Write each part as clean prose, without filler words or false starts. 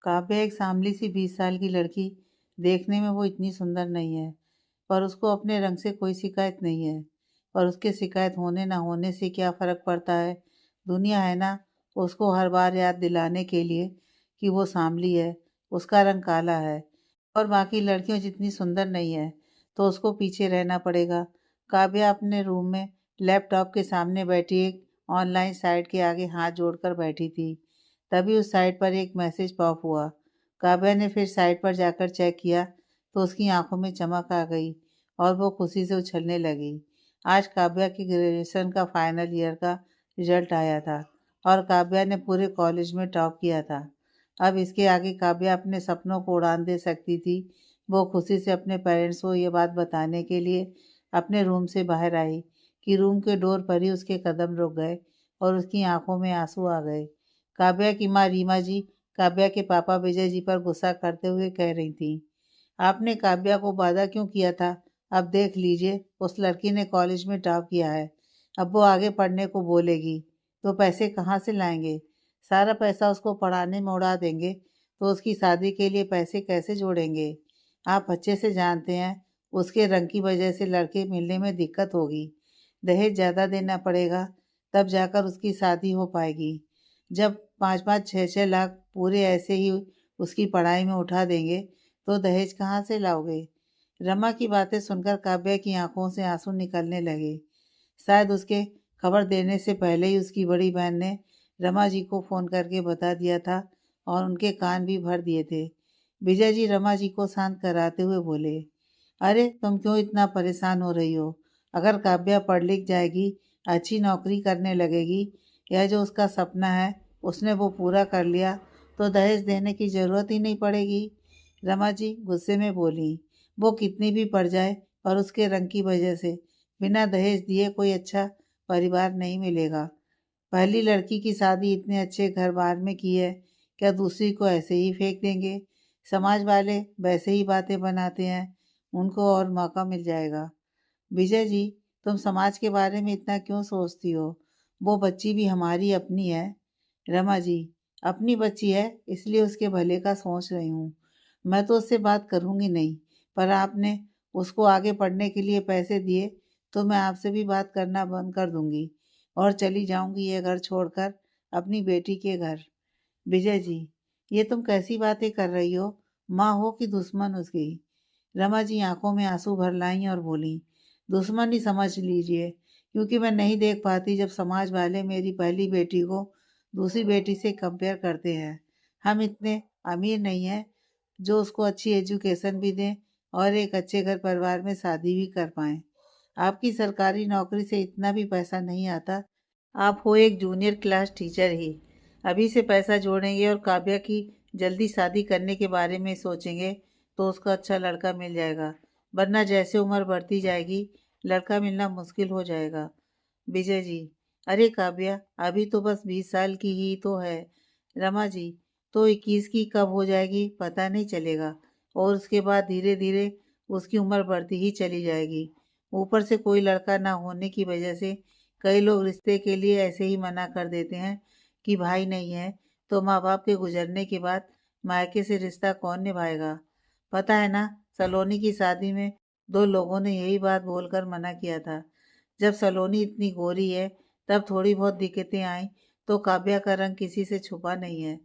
काव्या एक सांवली सी 20 साल की लड़की। देखने में वो इतनी सुंदर नहीं है, पर उसको अपने रंग से कोई शिकायत नहीं है। पर उसके शिकायत होने ना होने से क्या फ़र्क पड़ता है। दुनिया है ना, उसको हर बार याद दिलाने के लिए कि वो सांवली है, उसका रंग काला है और बाकी लड़कियों जितनी सुंदर नहीं है, तो उसको पीछे रहना पड़ेगा। काव्या अपने रूम में लैपटॉप के सामने बैठी एक ऑनलाइन साइट के आगे हाथ जोड़कर बैठी थी। तभी उस साइट पर एक मैसेज पॉप हुआ। काव्या ने फिर साइट पर जाकर चेक किया तो उसकी आंखों में चमक आ गई और वो खुशी से उछलने लगी। आज काव्या की ग्रेजुएशन का फाइनल ईयर का रिजल्ट आया था और काव्या ने पूरे कॉलेज में टॉप किया था। अब इसके आगे काव्या अपने सपनों को उड़ान दे सकती थी। वो खुशी से अपने पेरेंट्स को ये बात बताने के लिए अपने रूम से बाहर आई कि रूम के डोर पर ही उसके कदम रुक गए और उसकी आंखों में आंसू आ गए। काव्या की माँ रीमा जी काव्या के पापा विजय जी पर गुस्सा करते हुए कह रही थी, आपने काव्या को वादा क्यों किया था। अब देख लीजिए, उस लड़की ने कॉलेज में टॉप किया है। अब वो आगे पढ़ने को बोलेगी तो पैसे कहाँ से लाएंगे। सारा पैसा उसको पढ़ाने में उड़ा देंगे तो उसकी शादी के लिए पैसे कैसे जोड़ेंगे। आप अच्छे से जानते हैं, उसके रंग की वजह से लड़के मिलने में दिक्कत होगी। दहेज ज़्यादा देना पड़ेगा, तब जाकर उसकी शादी हो पाएगी। जब 5-5 6-6 लाख पूरे ऐसे ही उसकी पढ़ाई में उठा देंगे तो दहेज कहाँ से लाओगे। रमा की बातें सुनकर काव्या की आंखों से आंसू निकलने लगे। शायद उसके खबर देने से पहले ही उसकी बड़ी बहन ने रमा जी को फ़ोन करके बता दिया था और उनके कान भी भर दिए थे। विजय जी रमा जी को शांत कराते हुए बोले, अरे तुम क्यों इतना परेशान हो रही हो। अगर काव्या पढ़ लिख जाएगी, अच्छी नौकरी करने लगेगी, यह जो उसका सपना है उसने वो पूरा कर लिया तो दहेज देने की ज़रूरत ही नहीं पड़ेगी। रमा जी गुस्से में बोली, वो कितनी भी पड़ जाए पर उसके रंग की वजह से बिना दहेज दिए कोई अच्छा परिवार नहीं मिलेगा। पहली लड़की की शादी इतने अच्छे घर बार में की है, क्या दूसरी को ऐसे ही फेंक देंगे। समाज वाले वैसे ही बातें बनाते हैं, उनको और मौका मिल जाएगा। विजय जी, तुम समाज के बारे में इतना क्यों सोचती हो। वो बच्ची भी हमारी अपनी है। रमा जी, अपनी बच्ची है इसलिए उसके भले का सोच रही हूँ। मैं तो उससे बात करूँगी नहीं, पर आपने उसको आगे पढ़ने के लिए पैसे दिए तो मैं आपसे भी बात करना बंद कर दूँगी और चली जाऊँगी ये घर छोड़कर अपनी बेटी के घर। विजय जी, ये तुम कैसी बातें कर रही हो। माँ हो कि दुश्मन उसकी। रमा जी आंखों में आंसू भर लाईं और बोली, दुश्मन ही समझ लीजिए, क्योंकि मैं नहीं देख पाती जब समाज वाले मेरी पहली बेटी को दूसरी बेटी से कंपेयर करते हैं। हम इतने अमीर नहीं हैं जो उसको अच्छी एजुकेशन भी दें और एक अच्छे घर परिवार में शादी भी कर पाएं। आपकी सरकारी नौकरी से इतना भी पैसा नहीं आता। आप हो एक जूनियर क्लास टीचर ही। अभी से पैसा जोड़ेंगे और काव्या की जल्दी शादी करने के बारे में सोचेंगे तो उसको अच्छा लड़का मिल जाएगा, वरना जैसे उम्र बढ़ती जाएगी लड़का मिलना मुश्किल हो जाएगा। विजय जी, अरे काव्या अभी तो बस 20 साल की ही तो है। रमा जी, तो 21 की कब हो जाएगी पता नहीं चलेगा और उसके बाद धीरे धीरे उसकी उम्र बढ़ती ही चली जाएगी। ऊपर से कोई लड़का ना होने की वजह से कई लोग रिश्ते के लिए ऐसे ही मना कर देते हैं कि भाई नहीं है तो माँ बाप के गुजरने के बाद मायके से रिश्ता कौन निभाएगा। पता है ना, सलोनी की शादी में 2 लोगों ने यही बात बोलकर मना किया था। जब सलोनी इतनी गोरी है तब थोड़ी बहुत दिक्कतें आईं तो काव्या का रंग किसी से छुपा नहीं है।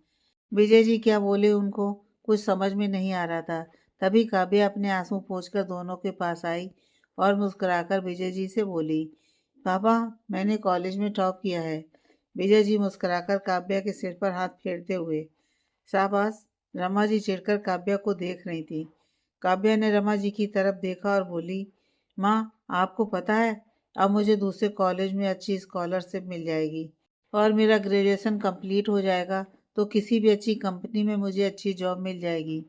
विजय जी क्या बोले उनको कुछ समझ में नहीं आ रहा था। तभी काव्या अपने आंसू पोंछकर दोनों के पास आई और मुस्कुराकर विजय जी से बोली, पापा मैंने कॉलेज में टॉप किया है। विजय जी मुस्कुराकर काव्या के सिर पर हाथ फेरते हुए, शाबाश। रमा जी चिढ़कर काव्या को देख रही थी। काव्या ने रमा जी की तरफ देखा और बोली, माँ आपको पता है अब मुझे दूसरे कॉलेज में अच्छी स्कॉलरशिप मिल जाएगी और मेरा ग्रेजुएशन कंप्लीट हो जाएगा तो किसी भी अच्छी कंपनी में मुझे अच्छी जॉब मिल जाएगी।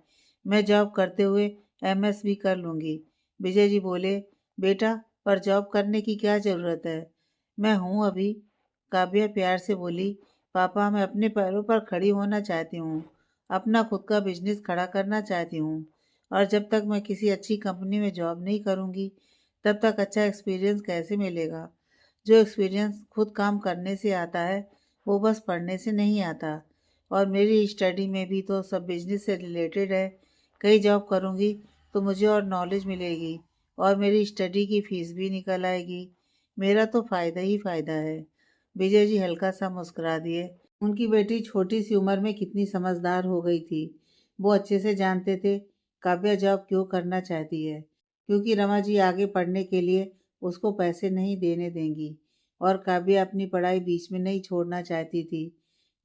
मैं जॉब करते हुए एमएस भी कर लूँगी। विजय जी बोले, बेटा पर जॉब करने की क्या ज़रूरत है, मैं हूँ अभी। काव्या प्यार से बोली, पापा मैं अपने पैरों पर खड़ी होना चाहती हूँ, अपना खुद का बिजनेस खड़ा करना चाहती हूँ और जब तक मैं किसी अच्छी कंपनी में जॉब नहीं करूँगी तब तक अच्छा एक्सपीरियंस कैसे मिलेगा। जो एक्सपीरियंस खुद काम करने से आता है वो बस पढ़ने से नहीं आता। और मेरी स्टडी में भी तो सब बिजनेस से रिलेटेड है। कहीं जॉब करूँगी तो मुझे और नॉलेज मिलेगी और मेरी स्टडी की फ़ीस भी निकल आएगी। मेरा तो फ़ायदा ही फ़ायदा है। विजय जी हल्का सा मुस्कुरा दिए। उनकी बेटी छोटी सी उम्र में कितनी समझदार हो गई थी। वो अच्छे से जानते थे काव्या जॉब क्यों करना चाहती है, क्योंकि रमा जी आगे पढ़ने के लिए उसको पैसे नहीं देने देंगी और काव्या अपनी पढ़ाई बीच में नहीं छोड़ना चाहती थी।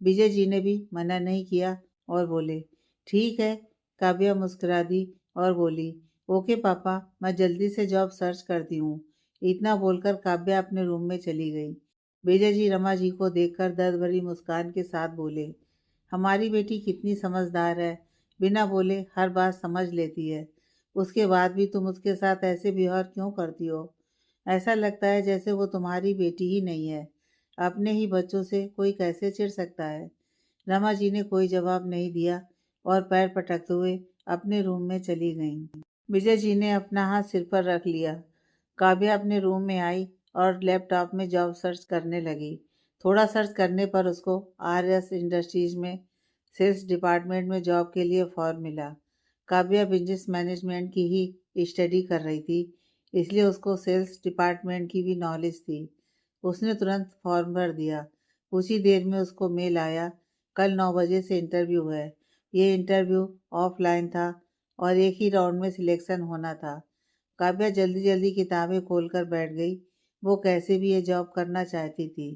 विजय जी ने भी मना नहीं किया और बोले, ठीक है। काव्या मुस्कुरा दी और बोली, ओके पापा, मैं जल्दी से जॉब सर्च करती हूँ। इतना बोलकर काव्या अपने रूम में चली गई। विजय जी रमा जी को देखकर दर्द भरी मुस्कान के साथ बोले, हमारी बेटी कितनी समझदार है, बिना बोले हर बात समझ लेती है। उसके बाद भी तुम उसके साथ ऐसे व्यवहार क्यों करती हो? ऐसा लगता है जैसे वो तुम्हारी बेटी ही नहीं है। अपने ही बच्चों से कोई कैसे चिढ़ सकता है? रमा जी ने कोई जवाब नहीं दिया और पैर पटकते हुए अपने रूम में चली गईं। विजय जी ने अपना हाथ सिर पर रख लिया। काव्या अपने रूम में आई और लैपटॉप में जॉब सर्च करने लगी। थोड़ा सर्च करने पर उसको आर.एस. इंडस्ट्रीज में सेल्स डिपार्टमेंट में जॉब के लिए फॉर्म मिला। काव्या बिजनेस मैनेजमेंट की ही स्टडी कर रही थी, इसलिए उसको सेल्स डिपार्टमेंट की भी नॉलेज थी। उसने तुरंत फॉर्म भर दिया। कुछ ही देर में उसको मेल आया, कल 9 बजे से इंटरव्यू है। ये इंटरव्यू ऑफलाइन था और एक ही राउंड में सिलेक्शन होना था। काव्या जल्दी जल्दी किताबें खोलकर बैठ गई। वो कैसे भी ये जॉब करना चाहती थी।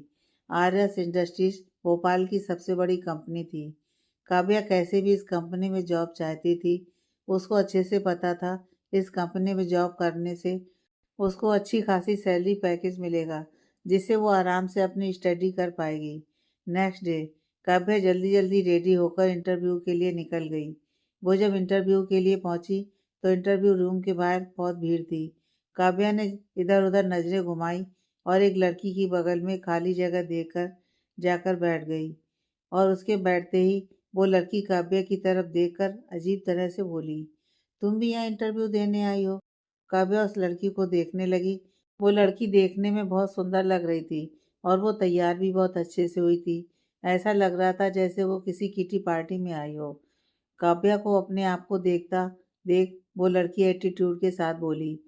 आर.एस. इंडस्ट्रीज भोपाल की सबसे बड़ी कंपनी थी। काव्या कैसे भी इस कंपनी में जॉब चाहती थी। उसको अच्छे से पता था इस कंपनी में जॉब करने से उसको अच्छी खासी सैलरी पैकेज मिलेगा, जिससे वो आराम से अपनी स्टडी कर पाएगी। नेक्स्ट डे काव्या जल्दी जल्दी रेडी होकर इंटरव्यू के लिए निकल गई। वो जब इंटरव्यू के लिए पहुंची तो इंटरव्यू रूम के बाहर बहुत भीड़ थी। काव्या ने इधर उधर नजरें घुमाई और एक लड़की की बगल में खाली जगह देखकर जाकर बैठ गई और उसके बैठते ही वो लड़की काव्या की तरफ देखकर अजीब तरह से बोली, तुम भी यहाँ इंटरव्यू देने आई हो? काव्या उस लड़की को देखने लगी। वो लड़की देखने में बहुत सुंदर लग रही थी और वो तैयार भी बहुत अच्छे से हुई थी। ऐसा लग रहा था जैसे वो किसी किटी पार्टी में आई हो। काव्या को अपने आप को देखता देख वो लड़की एटीट्यूड के साथ बोली,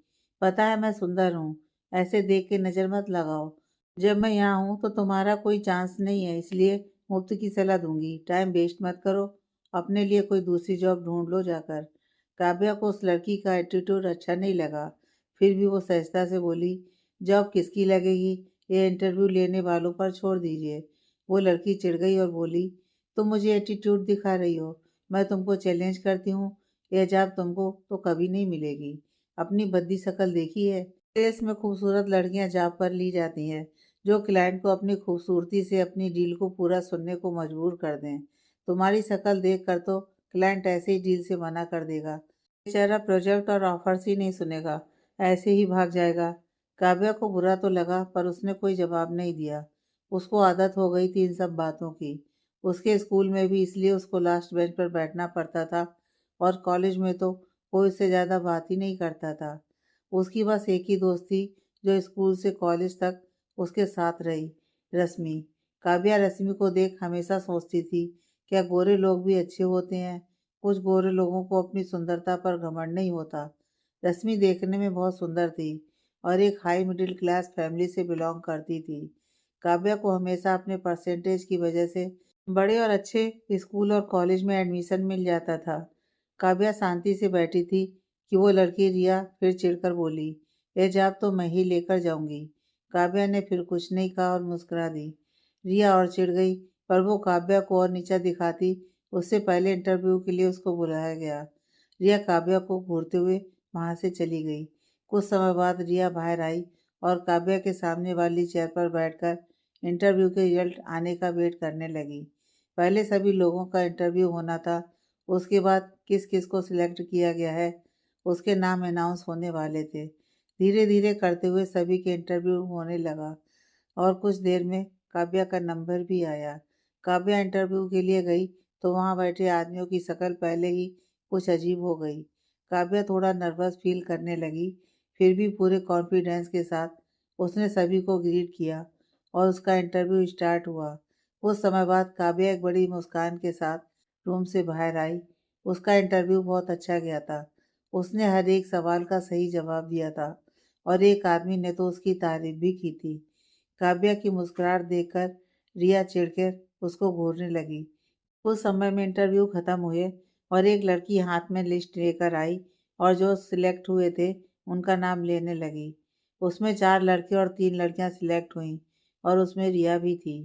पता है मैं सुंदर हूँ, ऐसे देख के नज़र मत लगाओ। जब मैं यहाँ हूँ तो तुम्हारा कोई चांस नहीं है, इसलिए मुफ्त की सलाह दूंगी। टाइम वेस्ट मत करो, अपने लिए कोई दूसरी जॉब ढूंढ लो जाकर। काव्या को उस लड़की का एटीट्यूड अच्छा नहीं लगा, फिर भी वो सहजता से बोली, जॉब किसकी लगेगी, ये इंटरव्यू लेने वालों पर छोड़ दीजिए। वो लड़की चिढ़ गई और बोली, तुम मुझे एटीट्यूड दिखा रही हो, मैं तुमको चैलेंज करती हूँ, यह जॉब तुमको तो कभी नहीं मिलेगी। अपनी भद्दी शक्ल देखी है? सेल्स में खूबसूरत लड़कियां जॉब पर ली जाती हैं, जो क्लाइंट को अपनी खूबसूरती से अपनी डील को पूरा सुनने को मजबूर कर दें। तुम्हारी शक्ल देख कर तो क्लाइंट ऐसे ही डील से मना कर देगा। बेचारा प्रोजेक्ट और ऑफर्स ही नहीं सुनेगा, ऐसे ही भाग जाएगा। काव्या को बुरा तो लगा पर उसने कोई जवाब नहीं दिया। उसको आदत हो गई थी इन सब बातों की। उसके स्कूल में भी इसलिए उसको लास्ट बेंच पर बैठना पड़ता था और कॉलेज में तो कोई उससे ज़्यादा बात ही नहीं करता था। उसकी बस एक ही दोस्त थी जो स्कूल से कॉलेज तक उसके साथ रही, रश्मि। काव्या रश्मि को देख हमेशा सोचती थी, क्या गोरे लोग भी अच्छे होते हैं? कुछ गोरे लोगों को अपनी सुंदरता पर घमंड नहीं होता। रश्मि देखने में बहुत सुंदर थी और एक हाई मिडिल क्लास फैमिली से बिलोंग करती थी। काव्या को हमेशा अपने परसेंटेज की वजह से बड़े और अच्छे स्कूल और कॉलेज में एडमिशन मिल जाता था। काव्या शांति से बैठी थी कि वो लड़की रिया फिर चिढ़कर बोली, यह जॉब तो मैं ही लेकर जाऊंगी। काव्या ने फिर कुछ नहीं कहा और मुस्कुरा दी। रिया और चिढ़ गई, पर वो काव्या को और नीचा दिखाती उससे पहले इंटरव्यू के लिए उसको बुलाया गया। रिया काव्या को घूरते हुए वहां से चली गई। कुछ समय बाद रिया बाहर आई और काव्या के सामने वाली चेयर पर बैठकर इंटरव्यू के रिजल्ट आने का वेट करने लगी। पहले सभी लोगों का इंटरव्यू होना था, उसके बाद किस किस को सिलेक्ट किया गया है उसके नाम अनाउंस होने वाले थे। धीरे धीरे करते हुए सभी के इंटरव्यू होने लगा और कुछ देर में काव्या का नंबर भी आया। काव्या इंटरव्यू के लिए गई तो वहां बैठे आदमियों की शक्ल पहले ही कुछ अजीब हो गई। काव्या थोड़ा नर्वस फील करने लगी, फिर भी पूरे कॉन्फिडेंस के साथ उसने सभी को ग्रीट किया और उसका इंटरव्यू स्टार्ट हुआ। कुछ समय बाद काव्या एक बड़ी मुस्कान के साथ रूम से बाहर आई। उसका इंटरव्यू बहुत अच्छा गया था। उसने हर एक सवाल का सही जवाब दिया था और एक आदमी ने तो उसकी तारीफ भी की थी। काव्या की मुस्कुराहट देखकर रिया चिढ़कर उसको घूरने लगी। कुछ समय में इंटरव्यू खत्म हुए और एक लड़की हाथ में लिस्ट लेकर आई और जो सिलेक्ट हुए थे उनका नाम लेने लगी। उसमें 4 लड़के और 3 लड़कियां सिलेक्ट हुईं और उसमें रिया भी थी।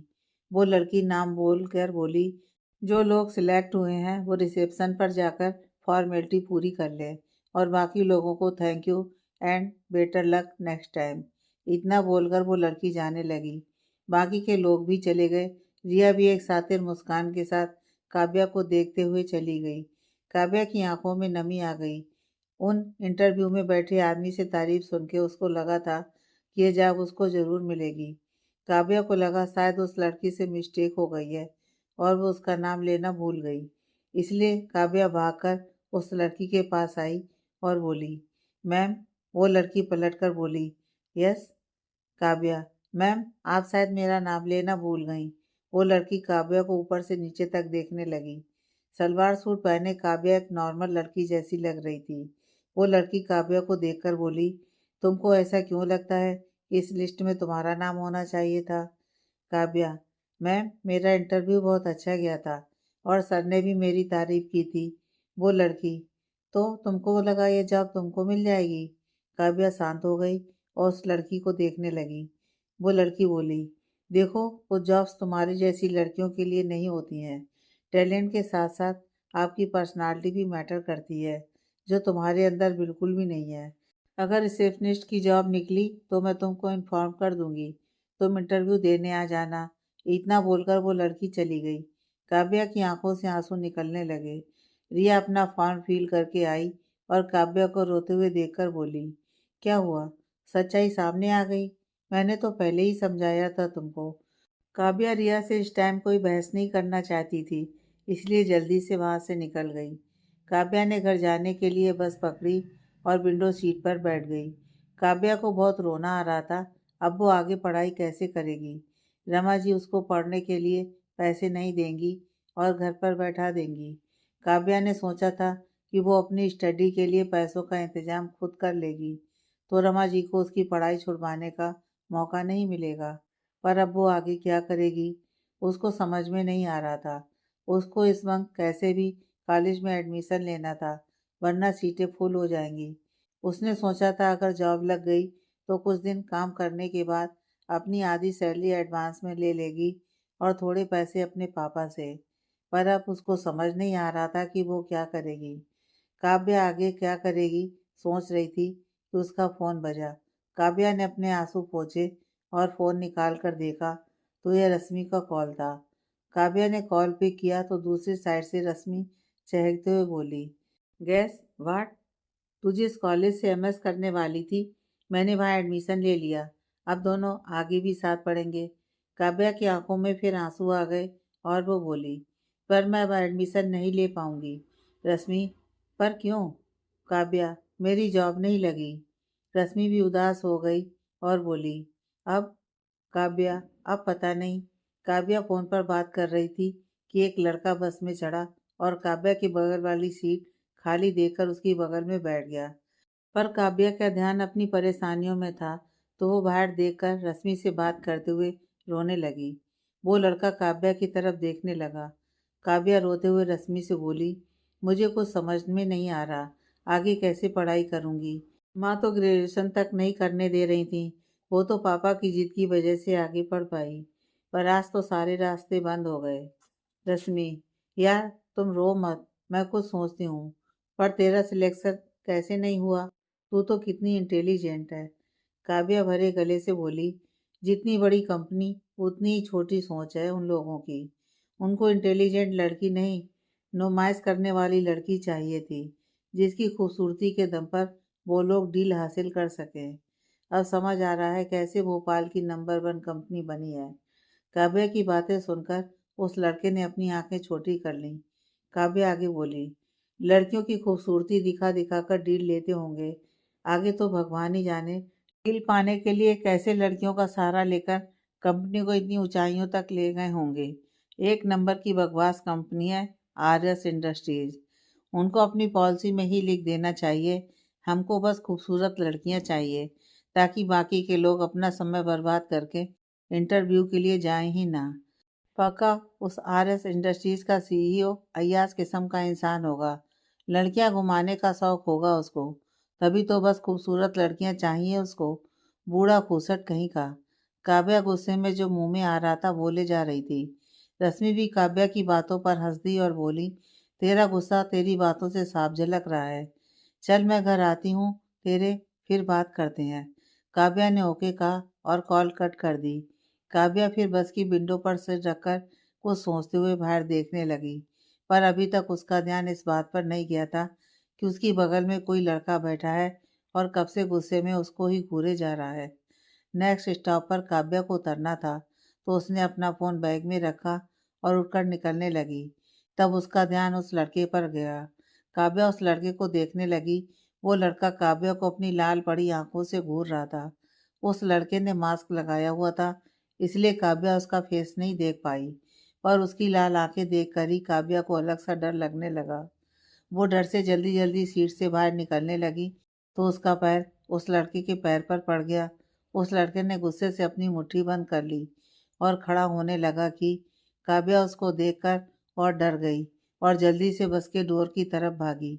वो लड़की नाम बोल कर बोली, जो लोग सिलेक्ट हुए हैं वो रिसेप्शन पर जाकर फॉर्मेलिटी पूरी कर लें और बाकी लोगों को thank you and better luck next time. इतना बोलकर वो लड़की जाने लगी। बाकी के लोग भी चले गए। रिया भी एक सातिर मुस्कान के साथ काव्या को देखते हुए चली गई। काव्या की आंखों में नमी आ गई। उन इंटरव्यू में बैठे आदमी से तारीफ सुन के उसको लगा था कि ये जॉब उसको जरूर मिलेगी। काव्या को लगा शायद उस लड़की से मिस्टेक हो गई है और वो उसका नाम लेना भूल गई। इसलिए काव्या भागकर उस लड़की के पास आई और बोली, मैम। वो लड़की पलटकर बोली, यस। काव्या, मैम आप शायद मेरा नाम लेना भूल गई। वो लड़की काव्या को ऊपर से नीचे तक देखने लगी। सलवार सूट पहने काव्या एक नॉर्मल लड़की जैसी लग रही थी। वो लड़की काव्या को देखकर बोली, तुमको ऐसा क्यों लगता है? इस लिस्ट में तुम्हारा नाम होना चाहिए था। काव्या, मैम मेरा इंटरव्यू बहुत अच्छा गया था और सर ने भी मेरी तारीफ की थी। वो लड़की, तो तुमको लगा ये जॉब तुमको मिल जाएगी? काव्या शांत हो गई और उस लड़की को देखने लगी। वो लड़की बोली, देखो वो जॉब्स तुम्हारी जैसी लड़कियों के लिए नहीं होती हैं। टैलेंट के साथ साथ आपकी पर्सनालिटी भी मैटर करती है, जो तुम्हारे अंदर बिल्कुल भी नहीं है। अगर रिसेप्शनिस्ट की जॉब निकली तो मैं तुमको इन्फॉर्म कर दूंगी। तुम इंटरव्यू देने आ जाना। इतना बोलकर वो लड़की चली गई। काव्या की आंखों से आंसू निकलने लगे। रिया अपना फॉर्म फिल करके आई और काव्या को रोते हुए देखकर बोली, क्या हुआ? सच्चाई सामने आ गई। मैंने तो पहले ही समझाया था तुमको। काव्या रिया से इस टाइम कोई बहस नहीं करना चाहती थी, इसलिए जल्दी से वहां से निकल गई। काव्या ने घर जाने के लिए बस पकड़ी और विंडो सीट पर बैठ गई। काव्या को बहुत रोना आ रहा था। अब वो आगे पढ़ाई कैसे करेगी? रमा जी उसको पढ़ने के लिए पैसे नहीं देंगी और घर पर बैठा देंगी। काव्या ने सोचा था कि वो अपनी स्टडी के लिए पैसों का इंतजाम खुद कर लेगी, तो रमा जी को उसकी पढ़ाई छुड़वाने का मौका नहीं मिलेगा। पर अब वो आगे क्या करेगी, उसको समझ में नहीं आ रहा था। उसको इस वक्त कैसे भी कॉलेज में एडमिशन लेना था, वरना सीटें फुल हो जाएंगी। उसने सोचा था अगर जॉब लग गई तो कुछ दिन काम करने के बाद अपनी आधी सैलरी एडवांस में ले लेगी और थोड़े पैसे अपने पापा से। पर अब उसको समझ नहीं आ रहा था कि वो क्या करेगी। काव्या आगे क्या करेगी सोच रही थी कि उसका फोन बजा। काव्या ने अपने आंसू पोंछे और फोन निकाल कर देखा तो यह रश्मि का कॉल था। काव्या ने कॉल पिक किया तो दूसरी साइड से रश्मि चहकते हुए बोली, गैस व्हाट? तू जिस कॉलेज से एमएस करने वाली थी, मैंने वहाँ एडमिशन ले लिया। अब दोनों आगे भी साथ पढ़ेंगे। काव्या की आंखों में फिर आंसू आ गए और वो बोली, पर मैं अब एडमिशन नहीं ले पाऊंगी। रश्मि, पर क्यों? काव्या, मेरी जॉब नहीं लगी। रश्मि भी उदास हो गई और बोली, अब? काव्या, अब पता नहीं। काव्या फोन पर बात कर रही थी कि एक लड़का बस में चढ़ा और काव्या की बगल वाली सीट खाली देखकर उसकी बगल में बैठ गया। पर काव्या का ध्यान अपनी परेशानियों में था, तो वो बाहर देखकर रश्मि से बात करते हुए रोने लगी। वो लड़का काव्या की तरफ देखने लगा। काव्या रोते हुए रश्मि से बोली, मुझे कुछ समझ में नहीं आ रहा, आगे कैसे पढ़ाई करूंगी? माँ तो ग्रेजुएशन तक नहीं करने दे रही थी। वो तो पापा की जिद की वजह से आगे पढ़ पाई, पर आज तो सारे रास्ते बंद हो गए। रश्मि, यार तुम रो मत, मैं कुछ सोचती हूँ। पर तेरा सिलेक्शन कैसे नहीं हुआ? तू तो कितनी इंटेलिजेंट है। काव्या भरे गले से बोली, जितनी बड़ी कंपनी उतनी ही छोटी सोच है उन लोगों की। उनको इंटेलिजेंट लड़की नहीं, नुमाइश करने वाली लड़की चाहिए थी, जिसकी खूबसूरती के दम पर वो लोग डील हासिल कर सकें। अब समझ आ रहा है कैसे भोपाल की नंबर 1 कंपनी बनी है। काव्या की बातें सुनकर उस लड़के ने अपनी आंखें छोटी कर लीं। काव्या आगे बोली, लड़कियों की खूबसूरती दिखा दिखा कर डील लेते होंगे, आगे तो भगवान ही जाने डील पाने के लिए कैसे लड़कियों का सहारा लेकर कंपनी को इतनी ऊंचाइयों तक ले गए होंगे। एक नंबर की बकवास कंपनी है आरएस इंडस्ट्रीज। उनको अपनी पॉलिसी में ही लिख देना चाहिए, हमको बस खूबसूरत लड़कियां चाहिए, ताकि बाकी के लोग अपना समय बर्बाद करके इंटरव्यू के लिए जाएं ही ना। पक्का उस आरएस इंडस्ट्रीज का सीईओ अय्याज किस्म का इंसान होगा। लड़कियां घुमाने का शौक होगा उसको, तभी तो बस खूबसूरत लड़कियां चाहिए उसको। बूढ़ा खूसट कहीं का। काव्या गुस्से में जो मुंह में आ रहा था बोले जा रही थी। रश्मि भी काव्या की बातों पर हंस दी और बोली, तेरा गुस्सा तेरी बातों से साफ झलक रहा है। चल मैं घर आती हूँ तेरे, फिर बात करते हैं। काव्या ने ओके कहा और कॉल कट कर दी। काव्या फिर बस की विंडो पर सिर रखकर कुछ सोचते हुए बाहर देखने लगी, पर अभी तक उसका ध्यान इस बात पर नहीं गया था कि उसकी बगल में कोई लड़का बैठा है और कब से गुस्से में उसको ही घूरे जा रहा है। नेक्स्ट स्टॉप पर काव्या को उतरना था, तो उसने अपना फ़ोन बैग में रखा और उठकर निकलने लगी। तब उसका ध्यान उस लड़के पर गया। काव्या उस लड़के को देखने लगी। वो लड़का काव्या को अपनी लाल पड़ी आंखों से घूर रहा था। उस लड़के ने मास्क लगाया हुआ था, इसलिए काव्या उसका फेस नहीं देख पाई, पर उसकी लाल आंखें देखकर ही काव्या को अलग सा डर लगने लगा। वो डर से जल्दी जल्दी सीट से बाहर निकलने लगी, तो उसका पैर उस लड़के के पैर पर पड़ गया। उस लड़के ने गुस्से से अपनी मुट्ठी बंद कर ली और खड़ा होने लगा कि काव्या उसको देखकर और डर गई और जल्दी से बस के डोर की तरफ भागी।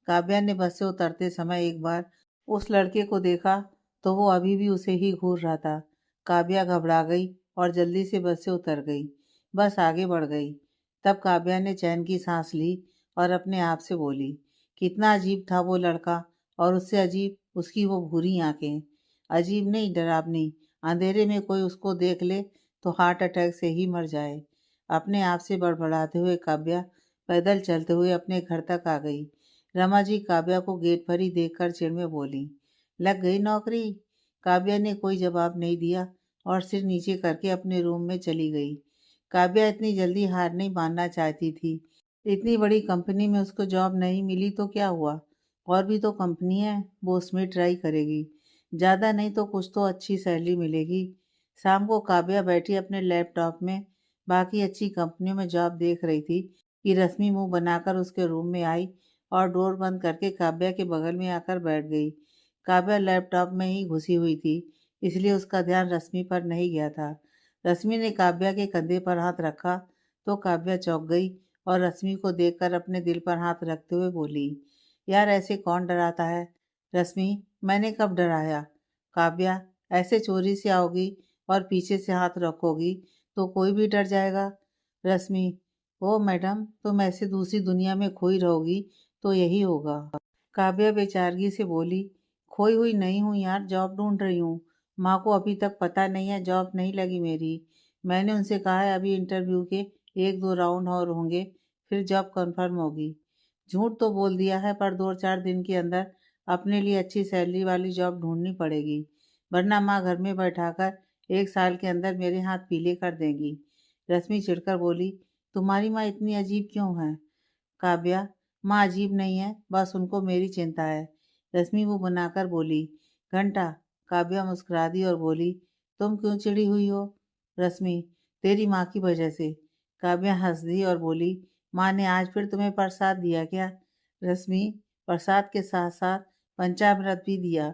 काव्या ने बस से उतरते समय एक बार उस लड़के को देखा, तो वो अभी भी उसे ही घूर रहा था। काव्या घबरा गई और जल्दी से बस से उतर गई। बस आगे बढ़ गई। तब काव्या ने चैन की सांस ली और अपने आप से बोली, कितना अजीब था वो लड़का, और उससे अजीब उसकी वो भूरी आंखें। अजीब नहीं, डरावनी। अंधेरे में कोई उसको देख ले तो हार्ट अटैक से ही मर जाए। अपने आप से बड़बड़ाते हुए काव्या पैदल चलते हुए अपने घर तक आ गई। रमा जी काव्या को गेट पर ही देखकर चिढ़ में बोली, लग गई नौकरी। काव्या ने कोई जवाब नहीं दिया और सिर नीचे करके अपने रूम में चली गई। काव्या इतनी जल्दी हार नहीं मानना चाहती थी। इतनी बड़ी कंपनी में उसको जॉब नहीं मिली तो क्या हुआ, और भी तो कंपनी है, वो उसमें ट्राई करेगी। ज़्यादा नहीं तो कुछ तो अच्छी सैलरी मिलेगी। शाम को काव्या बैठी अपने लैपटॉप में बाकी अच्छी कंपनियों में जॉब देख रही थी कि रश्मि मुंह बनाकर उसके रूम में आई और डोर बंद करके काव्या के बगल में आकर बैठ गई। काव्या लैपटॉप में ही घुसी हुई थी, इसलिए उसका ध्यान रश्मि पर नहीं गया था। रश्मि ने काव्या के कंधे पर हाथ रखा तो काव्या चौंक गई और रश्मि को देखकर अपने दिल पर हाथ रखते हुए बोली, यार ऐसे कौन डराता है। रश्मि, मैंने कब डराया। काव्या, ऐसे चोरी से आओगी और पीछे से हाथ रखोगी तो कोई भी डर जाएगा। रश्मि, ओ मैडम, तुम ऐसे दूसरी दुनिया में खोई रहोगी तो यही होगा। काव्या बेचारगी से बोली, खोई हुई नहीं हूँ यार, जॉब ढूंढ रही हूँ। माँ को अभी तक पता नहीं है, जॉब नहीं लगी मेरी। मैंने उनसे कहा है अभी इंटरव्यू के 1-2 राउंड और होंगे, फिर जॉब कंफर्म होगी। झूठ तो बोल दिया है, पर 2-4 दिन के अंदर अपने लिए अच्छी सैलरी वाली जॉब ढूंढनी पड़ेगी, वरना माँ घर में बैठाकर 1 साल के अंदर मेरे हाथ पीले कर देंगी। रश्मि चिढ़कर बोली, तुम्हारी माँ इतनी अजीब क्यों है। काव्या, माँ अजीब नहीं है, बस उनको मेरी चिंता है। रश्मि मुंह बनाकर बोली, घंटा। काव्या मुस्कुरा दी और बोली, तुम क्यों चिढ़ी हुई हो। रश्मि, तेरी माँ की वजह से। काव्या हंस दी और बोली, माँ ने आज फिर तुम्हें प्रसाद दिया क्या। रश्मि, प्रसाद के साथ साथ पंचामृत भी दिया।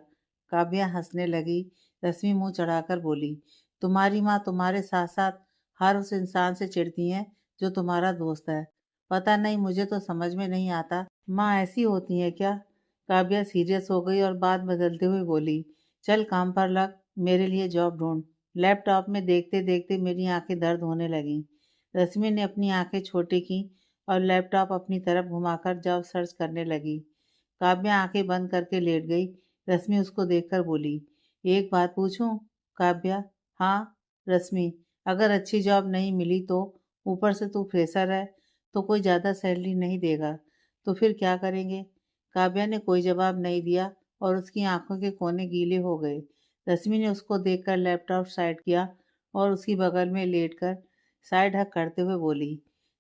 काव्या हंसने लगी। रश्मि मुंह चढ़ाकर बोली, तुम्हारी माँ तुम्हारे साथ साथ हर उस इंसान से चिढ़ती हैं जो तुम्हारा दोस्त है। पता नहीं, मुझे तो समझ में नहीं आता, माँ ऐसी होती हैं क्या। काव्या सीरियस हो गई और बात बदलते हुए बोली, चल काम पर लग, मेरे लिए जॉब ढूंढ। लैपटॉप में देखते देखते मेरी आंखें दर्द होने लगीं। रश्मि ने अपनी आंखें छोटी की और लैपटॉप अपनी तरफ घुमाकर जॉब सर्च करने लगी। काव्या आंखें बंद करके लेट गई। रश्मि उसको देखकर बोली, एक बात पूछूं। काव्या, हाँ। रश्मि, अगर अच्छी जॉब नहीं मिली तो, ऊपर से तू फ्रेशर है, तो कोई ज़्यादा सैलरी नहीं देगा, तो फिर क्या करेंगे। काव्या ने कोई जवाब नहीं दिया और उसकी आंखों के कोने गीले हो गए। रश्मि ने उसको देखकर लैपटॉप साइड किया और उसकी बगल में लेटकर साइड हक करते हुए बोली,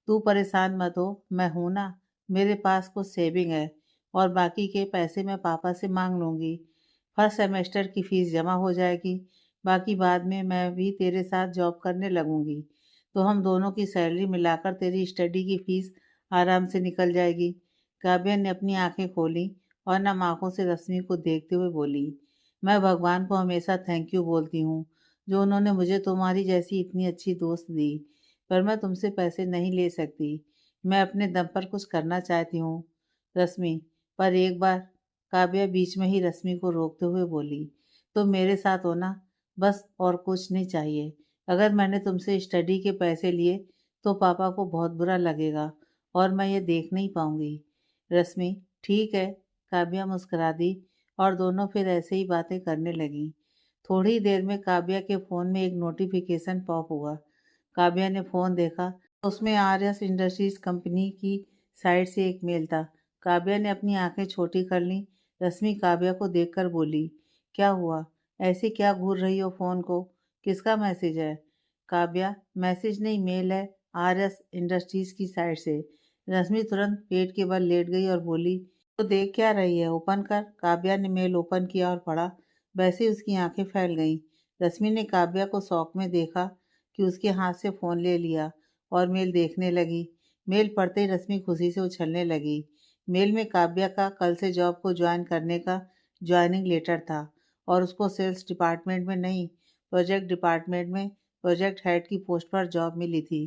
तू परेशान मत हो, मैं हूं ना। मेरे पास कुछ सेविंग है और बाकी के पैसे मैं पापा से मांग लूँगी। फर्स्ट सेमेस्टर की फ़ीस जमा हो जाएगी, बाकी बाद में मैं भी तेरे साथ जॉब करने लगूँगी। तो हम दोनों की सैलरी मिलाकर तेरी स्टडी की फीस आराम से निकल जाएगी। काव्या ने अपनी आंखें खोली और नम आंखों से रश्मि को देखते हुए बोली, मैं भगवान को हमेशा थैंक यू बोलती हूँ जो उन्होंने मुझे तुम्हारी जैसी इतनी अच्छी दोस्त दी। पर मैं तुमसे पैसे नहीं ले सकती। मैं अपने दम पर कुछ करना चाहती हूँ। रश्मि, पर एक बार, काव्या बीच में ही रश्मि को रोकते हुए बोली, तुम मेरे साथ हो ना, बस और कुछ नहीं चाहिए। अगर मैंने तुमसे स्टडी के पैसे लिए तो पापा को बहुत बुरा लगेगा और मैं ये देख नहीं पाऊंगी। रश्मि, ठीक है। काव्या मुस्कुरा दी और दोनों फिर ऐसे ही बातें करने लगी। थोड़ी देर में काव्या के फ़ोन में एक नोटिफिकेशन पॉप हुआ। काव्या ने फ़ोन देखा, उसमें आर्यस इंडस्ट्रीज कंपनी की साइट से एक मेल था। काव्या ने अपनी आंखें छोटी कर लीं। रश्मि काव्या को देखकर बोली, क्या हुआ? ऐसे क्या घूर रही हो फ़ोन को? किसका मैसेज है? काव्या, मैसेज नहीं, मेल है, आर्यस इंडस्ट्रीज की साइट से। रश्मि तुरंत पेट के बल लेट गई और बोली, तो देख क्या रही है, ओपन कर। काव्या ने मेल ओपन किया और पढ़ा। वैसे ही उसकी आंखें फैल गईं। रश्मि ने काव्या को शौक में देखा कि उसके हाथ से फ़ोन ले लिया और मेल देखने लगी। मेल पढ़ते ही रश्मि खुशी से उछलने लगी। मेल में काव्या का कल से जॉब को ज्वाइन करने का ज्वाइनिंग लेटर था और उसको सेल्स डिपार्टमेंट में नहीं, प्रोजेक्ट डिपार्टमेंट में प्रोजेक्ट हेड की पोस्ट पर जॉब मिली थी।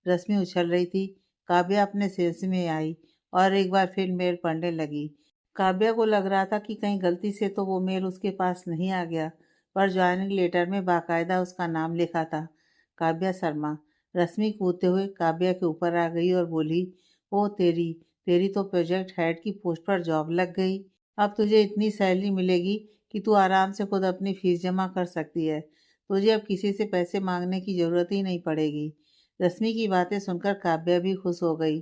रश्मि उछल रही थी। काव्या अपने सेल्स में आई और एक बार फिर मेल पढ़ने लगी। काव्या को लग रहा था कि कहीं गलती से तो वो मेल उसके पास नहीं आ गया, पर ज्वाइनिंग लेटर में बाकायदा उसका नाम लिखा था, काव्या शर्मा। रश्मि कूदते हुए काव्या के ऊपर आ गई और बोली, ओ तेरी, तेरी तो प्रोजेक्ट हेड की पोस्ट पर जॉब लग गई। अब तुझे इतनी सैलरी मिलेगी कि तू आराम से खुद अपनी फीस जमा कर सकती है। तुझे अब किसी से पैसे मांगने की ज़रूरत ही नहीं पड़ेगी। रश्मि की बातें सुनकर काव्या भी खुश हो गई,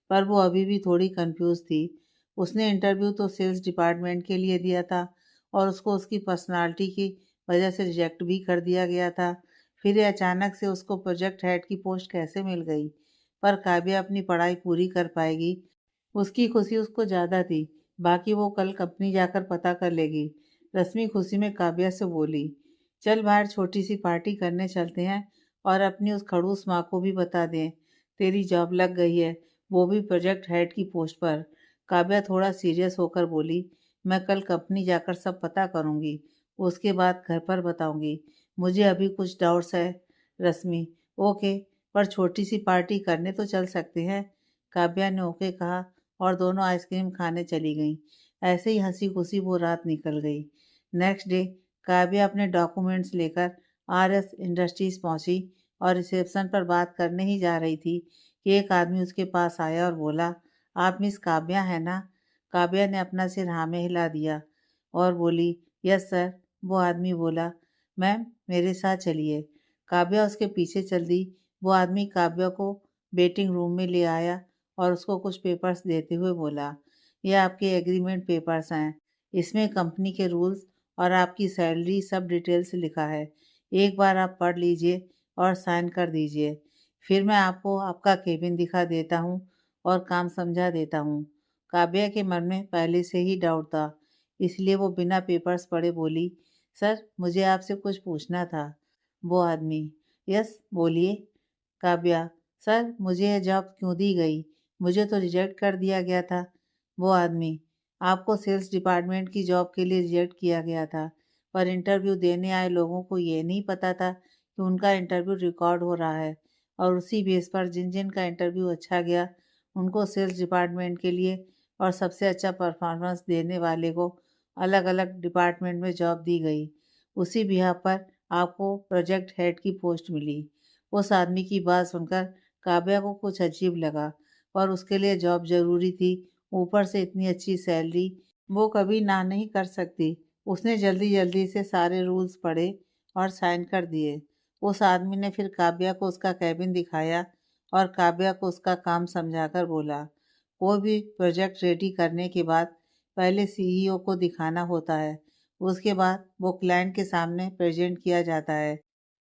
पर वो अभी भी थोड़ी कंफ्यूज थी। उसने इंटरव्यू तो सेल्स डिपार्टमेंट के लिए दिया था और उसको उसकी पर्सनालिटी की वजह से रिजेक्ट भी कर दिया गया था। फिर ये अचानक से उसको प्रोजेक्ट हेड की पोस्ट कैसे मिल गई? पर काव्या अपनी पढ़ाई पूरी कर पाएगी, उसकी खुशी उसको ज़्यादा थी। बाकी वो कल कंपनी जाकर पता कर लेगी। रश्मि खुशी में काव्या से बोली, चल बाहर छोटी सी पार्टी करने चलते हैं और अपनी उस खड़ूस माँ को भी बता दें, तेरी जॉब लग गई है, वो भी प्रोजेक्ट हेड की पोस्ट पर। काव्या थोड़ा सीरियस होकर बोली, मैं कल कंपनी जाकर सब पता करूंगी, उसके बाद घर पर बताऊंगी। मुझे अभी कुछ डाउट्स है। रश्मि, ओके, पर छोटी सी पार्टी करने तो चल सकते हैं। काव्या ने ओके कहा और दोनों आइसक्रीम खाने चली गईं। ऐसे ही हंसी खुशी वो रात निकल गई। नेक्स्ट डे काव्या अपने डॉक्यूमेंट्स लेकर आरएस इंडस्ट्रीज पहुंची और रिसेप्शन पर बात करने ही जा रही थी कि एक आदमी उसके पास आया और बोला, आप मिस काव्या है ना? काव्या ने अपना सिर हाँ में हिला दिया और बोली, यस सर। वो आदमी बोला, मैम मेरे साथ चलिए। काव्या उसके पीछे चल दी। वो आदमी काव्या को वेटिंग रूम में ले आया और उसको कुछ पेपर्स देते हुए बोला, ये आपके एग्रीमेंट पेपर्स हैं, इसमें कंपनी के रूल्स और आपकी सैलरी सब डिटेल्स लिखा है। एक बार आप पढ़ लीजिए और साइन कर दीजिए। फिर मैं आपको आपका केबिन दिखा देता हूँ और काम समझा देता हूँ। काव्या के मन में पहले से ही डाउट था, इसलिए वो बिना पेपर्स पढ़े बोली, सर मुझे आपसे कुछ पूछना था। वो आदमी, यस बोलिए। काव्या, सर मुझे यह जॉब क्यों दी गई? मुझे तो रिजेक्ट कर दिया गया था। वो आदमी, आपको सेल्स डिपार्टमेंट की जॉब के लिए रिजेक्ट किया गया था, पर इंटरव्यू देने आए लोगों को ये नहीं पता था कि उनका इंटरव्यू रिकॉर्ड हो रहा है और उसी बेस पर जिन जिन का इंटरव्यू अच्छा गया उनको सेल्स डिपार्टमेंट के लिए और सबसे अच्छा परफॉर्मेंस देने वाले को अलग अलग डिपार्टमेंट में जॉब दी गई। उसी बिहाफ पर आपको प्रोजेक्ट हेड की पोस्ट मिली। उस आदमी की बात सुनकर काव्या को कुछ अजीब लगा, और उसके लिए जॉब ज़रूरी थी, ऊपर से इतनी अच्छी सैलरी, वो कभी ना नहीं कर सकती। उसने जल्दी जल्दी से सारे रूल्स पढ़े और साइन कर दिए। उस आदमी ने फिर काव्या को उसका कैबिन दिखाया और काव्या को उसका काम समझाकर बोला, कोई भी प्रोजेक्ट रेडी करने के बाद पहले सीईओ को दिखाना होता है, उसके बाद वो क्लाइंट के सामने प्रेजेंट किया जाता है।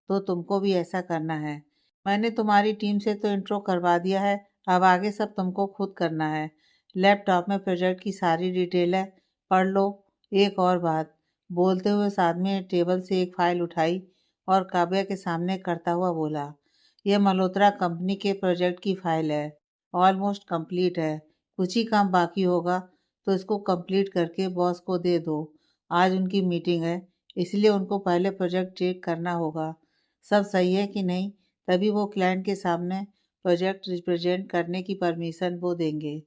तो तुमको भी ऐसा करना है। मैंने तुम्हारी टीम से तो इंट्रो करवा दिया है, अब आगे सब तुमको खुद करना है। लैपटॉप में प्रोजेक्ट की सारी डिटेल है, पढ़ लो। एक और बात, बोलते हुए उस आदमी ने टेबल से एक फाइल उठाई और काव्या के सामने करता हुआ बोला, यह मल्होत्रा कंपनी के प्रोजेक्ट की फाइल है, ऑलमोस्ट कंप्लीट है। कुछ ही काम बाकी होगा तो इसको कंप्लीट करके बॉस को दे दो। आज उनकी मीटिंग है, इसलिए उनको पहले प्रोजेक्ट चेक करना होगा, सब सही है कि नहीं, तभी वो क्लाइंट के सामने प्रोजेक्ट रिप्रेजेंट करने की परमिशन वो देंगे।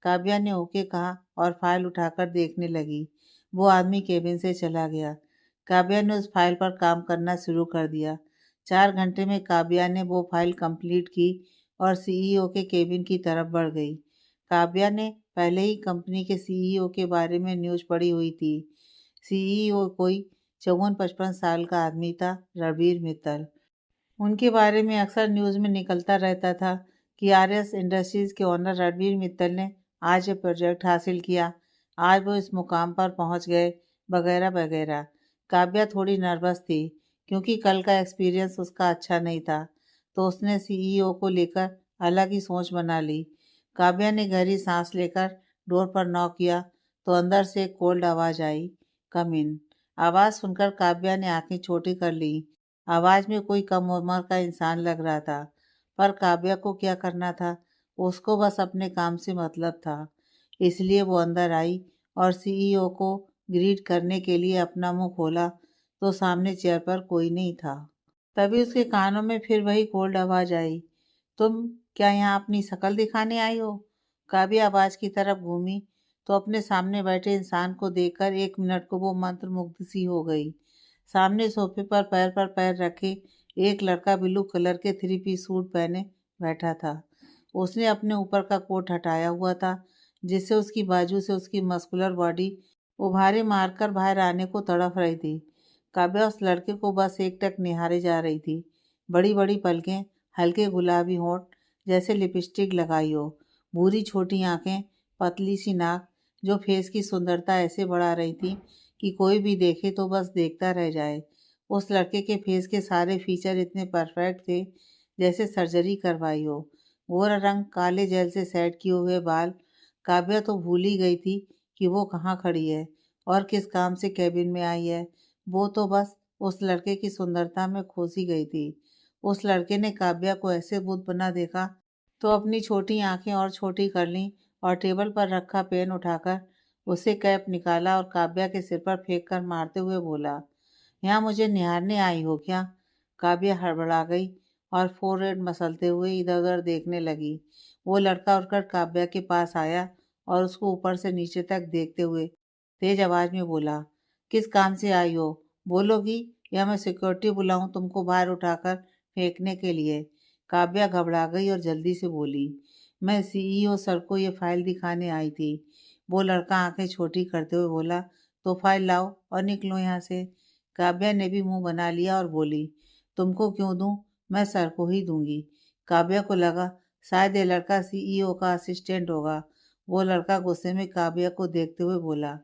काव्या ने ओके कहा और फाइल उठाकर देखने लगी। वो आदमी केबिन से चला गया। काव्या ने उस फाइल पर काम करना शुरू कर दिया। 4 घंटे में काव्या ने वो फाइल कंप्लीट की और सीईओ के केबिन की तरफ बढ़ गई। काव्या ने पहले ही कंपनी के सीईओ के बारे में न्यूज़ पढ़ी हुई थी। सीईओ कोई 54-55 साल का आदमी था, रणबीर मित्तल। उनके बारे में अक्सर न्यूज़ में निकलता रहता था कि आरएस इंडस्ट्रीज के ओनर रणबीर मित्तल ने आज ये प्रोजेक्ट हासिल किया, आज वो इस मुकाम पर पहुंच गए, वगैरह वगैरह। काव्या थोड़ी नर्वस थी क्योंकि कल का एक्सपीरियंस उसका अच्छा नहीं था, तो उसने सीईओ को लेकर अलग ही सोच बना ली। काव्या ने गहरी सांस लेकर डोर पर नॉक किया तो अंदर से एक कोल्ड आवाज़ आई, कम इन। आवाज़ सुनकर काव्या ने आंखें छोटी कर ली। आवाज़ में कोई कम उम्र का इंसान लग रहा था, पर काव्या को क्या करना था, उसको बस अपने काम से मतलब था। इसलिए वो अंदर आई और सीईओ को ग्रीट करने के लिए अपना मुंह खोला तो सामने चेयर पर कोई नहीं था। तभी उसके कानों में फिर वही कोल्ड आवाज़ आई, तुम क्या यहाँ अपनी शक्ल दिखाने आई हो? काव्या आवाज़ की तरफ घूमी तो अपने सामने बैठे इंसान को देखकर 1 मिनट को वो मंत्रमुग्ध सी हो गई। सामने सोफे पर पैर रखे एक लड़का ब्लू कलर के 3 पीस सूट पहने बैठा था। उसने अपने ऊपर का कोट हटाया हुआ था, जिससे उसकी बाजू से उसकी मस्कुलर बॉडी उभारे मारकर बाहर आने को तड़फ रही थी। काव्या उस लड़के को बस एकटक निहारे जा रही थी। बड़ी बड़ी पलकें, हल्के गुलाबी होंठ जैसे लिपस्टिक लगाई हो, भूरी छोटी आंखें, पतली सी नाक, जो फेस की सुंदरता ऐसे बढ़ा रही थी कि कोई भी देखे तो बस देखता रह जाए। उस लड़के के फेस के सारे फीचर इतने परफेक्ट थे जैसे सर्जरी करवाई हो। गोरा रंग, काले जेल से सेट किए हुए बाल। काव्या तो भूल ही गई थी कि वो कहाँ खड़ी है और किस काम से कैबिन में आई है। वो तो बस उस लड़के की सुंदरता में खो सी गई थी। उस लड़के ने काव्या को ऐसे बुत बना देखा तो अपनी छोटी आंखें और छोटी कर लीं और टेबल पर रखा पेन उठाकर उससे कैप निकाला और काव्या के सिर पर फेंक कर मारते हुए बोला, यहाँ मुझे निहारने आई हो क्या? काव्या हड़बड़ा गई और फोरहेड मसलते हुए इधर उधर देखने लगी। वो लड़का उठकर काव्या के पास आया और उसको ऊपर से नीचे तक देखते हुए तेज आवाज में बोला, किस काम से आई हो? बोलोगी या मैं सिक्योरिटी बुलाऊं तुमको बाहर उठाकर फेंकने के लिए? काव्या घबरा गई और जल्दी से बोली, मैं सीईओ सर को ये फाइल दिखाने आई थी। वो लड़का आंखें छोटी करते हुए बोला, तो फाइल लाओ और निकलो यहाँ से। काव्या ने भी मुंह बना लिया और बोली, तुमको क्यों दूं, मैं सर को ही दूंगी। काव्या को लगा शायद ये लड़का सीईओ का असिस्टेंट होगा। वो लड़का गुस्से में काव्या को देखते हुए बोला,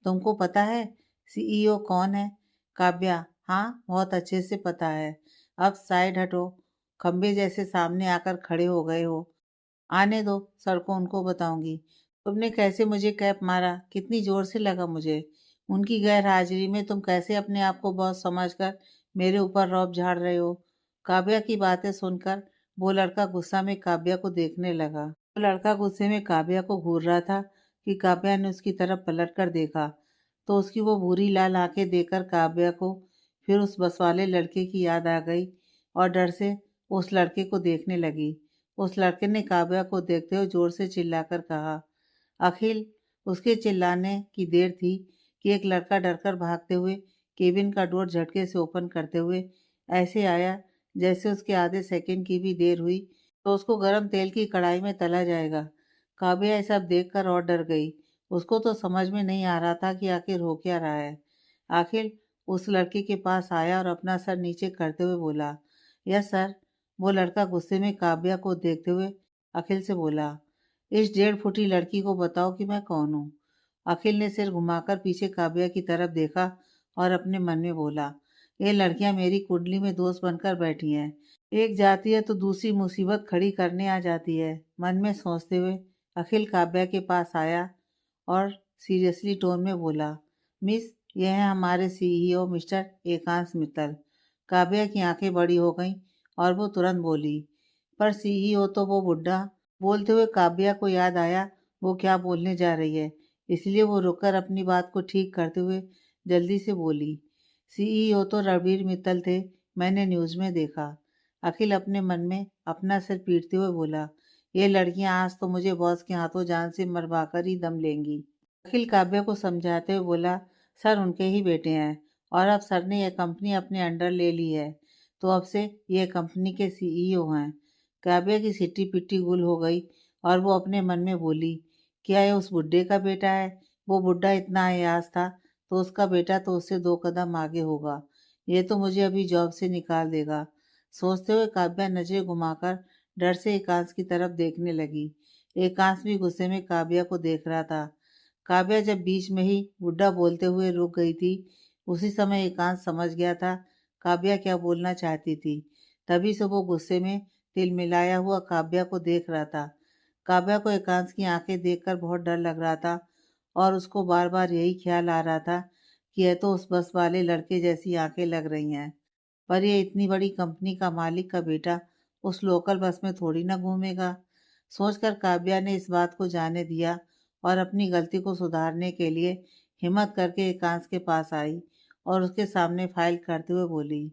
तुमको पता है सीईओ कौन है? काव्या, हाँ बहुत अच्छे से पता है। अब साइड हटो, खंबे जैसे सामने आकर खड़े हो गए हो। आने दो, सर को उनको बताऊंगी। तुमने कैसे मुझे कैप मारा, कितनी जोर से लगा मुझे। उनकी गैर हाजिरी में तुम कैसे अपने आप को बॉस समझकर मेरे ऊपर रौब झाड़ रहे हो? काव्या की बातें सुनकर वो लड़का गुस्सा में काव्या को देखने लगा। वो लड़का गुस्से में काव्या को घूर रहा था कि काव्या ने उसकी तरफ पलट कर देखा तो उसकी वो भूरी लाल आंखें देखकर काव्या को फिर उस बस वाले लड़के की याद आ गई और डर से उस लड़के को देखने लगी। उस लड़के ने काव्या को देखते हुए जोर से चिल्लाकर कहा, अखिल। उसके चिल्लाने की देर थी कि एक लड़का डरकर भागते हुए केबिन का डोर झटके से ओपन करते हुए ऐसे आया जैसे उसके आधे सेकंड की भी देर हुई तो उसको गर्म तेल की कढ़ाई में तला जाएगा। काव्या ये सब देखकर और डर गई। उसको तो समझ में नहीं आ रहा था कि आखिर हो क्या रहा है। आखिर उस लड़के के पास आया और अपना सर नीचे करते हुए बोला, यस सर। वो लड़का गुस्से में काव्या को देखते हुए अखिल से बोला, इस 1.5 फुटी लड़की को बताओ कि मैं कौन हूँ। अखिल ने सिर घुमाकर पीछे काव्या की तरफ देखा और अपने मन में बोला, ये लड़कियां मेरी कुंडली में दोस्त बनकर बैठी हैं। एक जाती है तो दूसरी मुसीबत खड़ी करने आ जाती है। मन में सोचते हुए अखिल काव्या के पास आया और सीरियसली टोन में बोला, मिस, यह है हमारे सीईओ मिस्टर एकांश मित्तल। काव्या की आंखें बड़ी हो गईं और वो तुरंत बोली, पर सीईओ तो वो बुड्ढा। बोलते हुए काव्या को याद आया वो क्या बोलने जा रही है, इसलिए वो रुककर अपनी बात को ठीक करते हुए जल्दी से बोली, सीईओ तो रणबीर मित्तल थे, मैंने न्यूज़ में देखा। अखिल अपने मन में अपना सिर पीटते हुए बोला, ये लड़कियां आज तो मुझे बॉस के हाथों जान से मरवाकर ही दम लेंगी। अखिल काव्या को समझाते हुए बोला, सर उनके ही बेटे हैं और अब सर ने यह कंपनी अपने अंडर ले ली है, तो अब से ये कंपनी के सीईओ हैं। काव्या की सिट्टी पिट्टी गुल हो गई और वो अपने मन में बोली, क्या ये उस बुड्ढे का बेटा है? वो बुड्ढा इतना अयास था तो उसका बेटा तो उससे 2 कदम आगे होगा। ये तो मुझे अभी जॉब से निकाल देगा। सोचते हुए काव्या नजरें घुमाकर डर से एकांश की तरफ देखने लगी। एकांश भी गुस्से में काव्या को देख रहा था। काव्या जब बीच में ही बुड्ढा बोलते हुए रुक गई थी, उसी समय एकांश समझ गया था काव्या क्या बोलना चाहती थी। तभी से वो गुस्से में तिलमिलाया हुआ काव्या को देख रहा था। काव्या को एकांश की आंखें देखकर बहुत डर लग रहा था और उसको बार बार यही ख्याल आ रहा था कि यह तो उस बस वाले लड़के जैसी आंखें लग रही हैं, पर ये इतनी बड़ी कंपनी का मालिक का बेटा उस लोकल बस में थोड़ी ना घूमेगा। सोचकर काव्या ने इस बात को जाने दिया और अपनी गलती को सुधारने के लिए हिम्मत करके एकांश के पास आई और उसके सामने फाइल करते हुए बोली,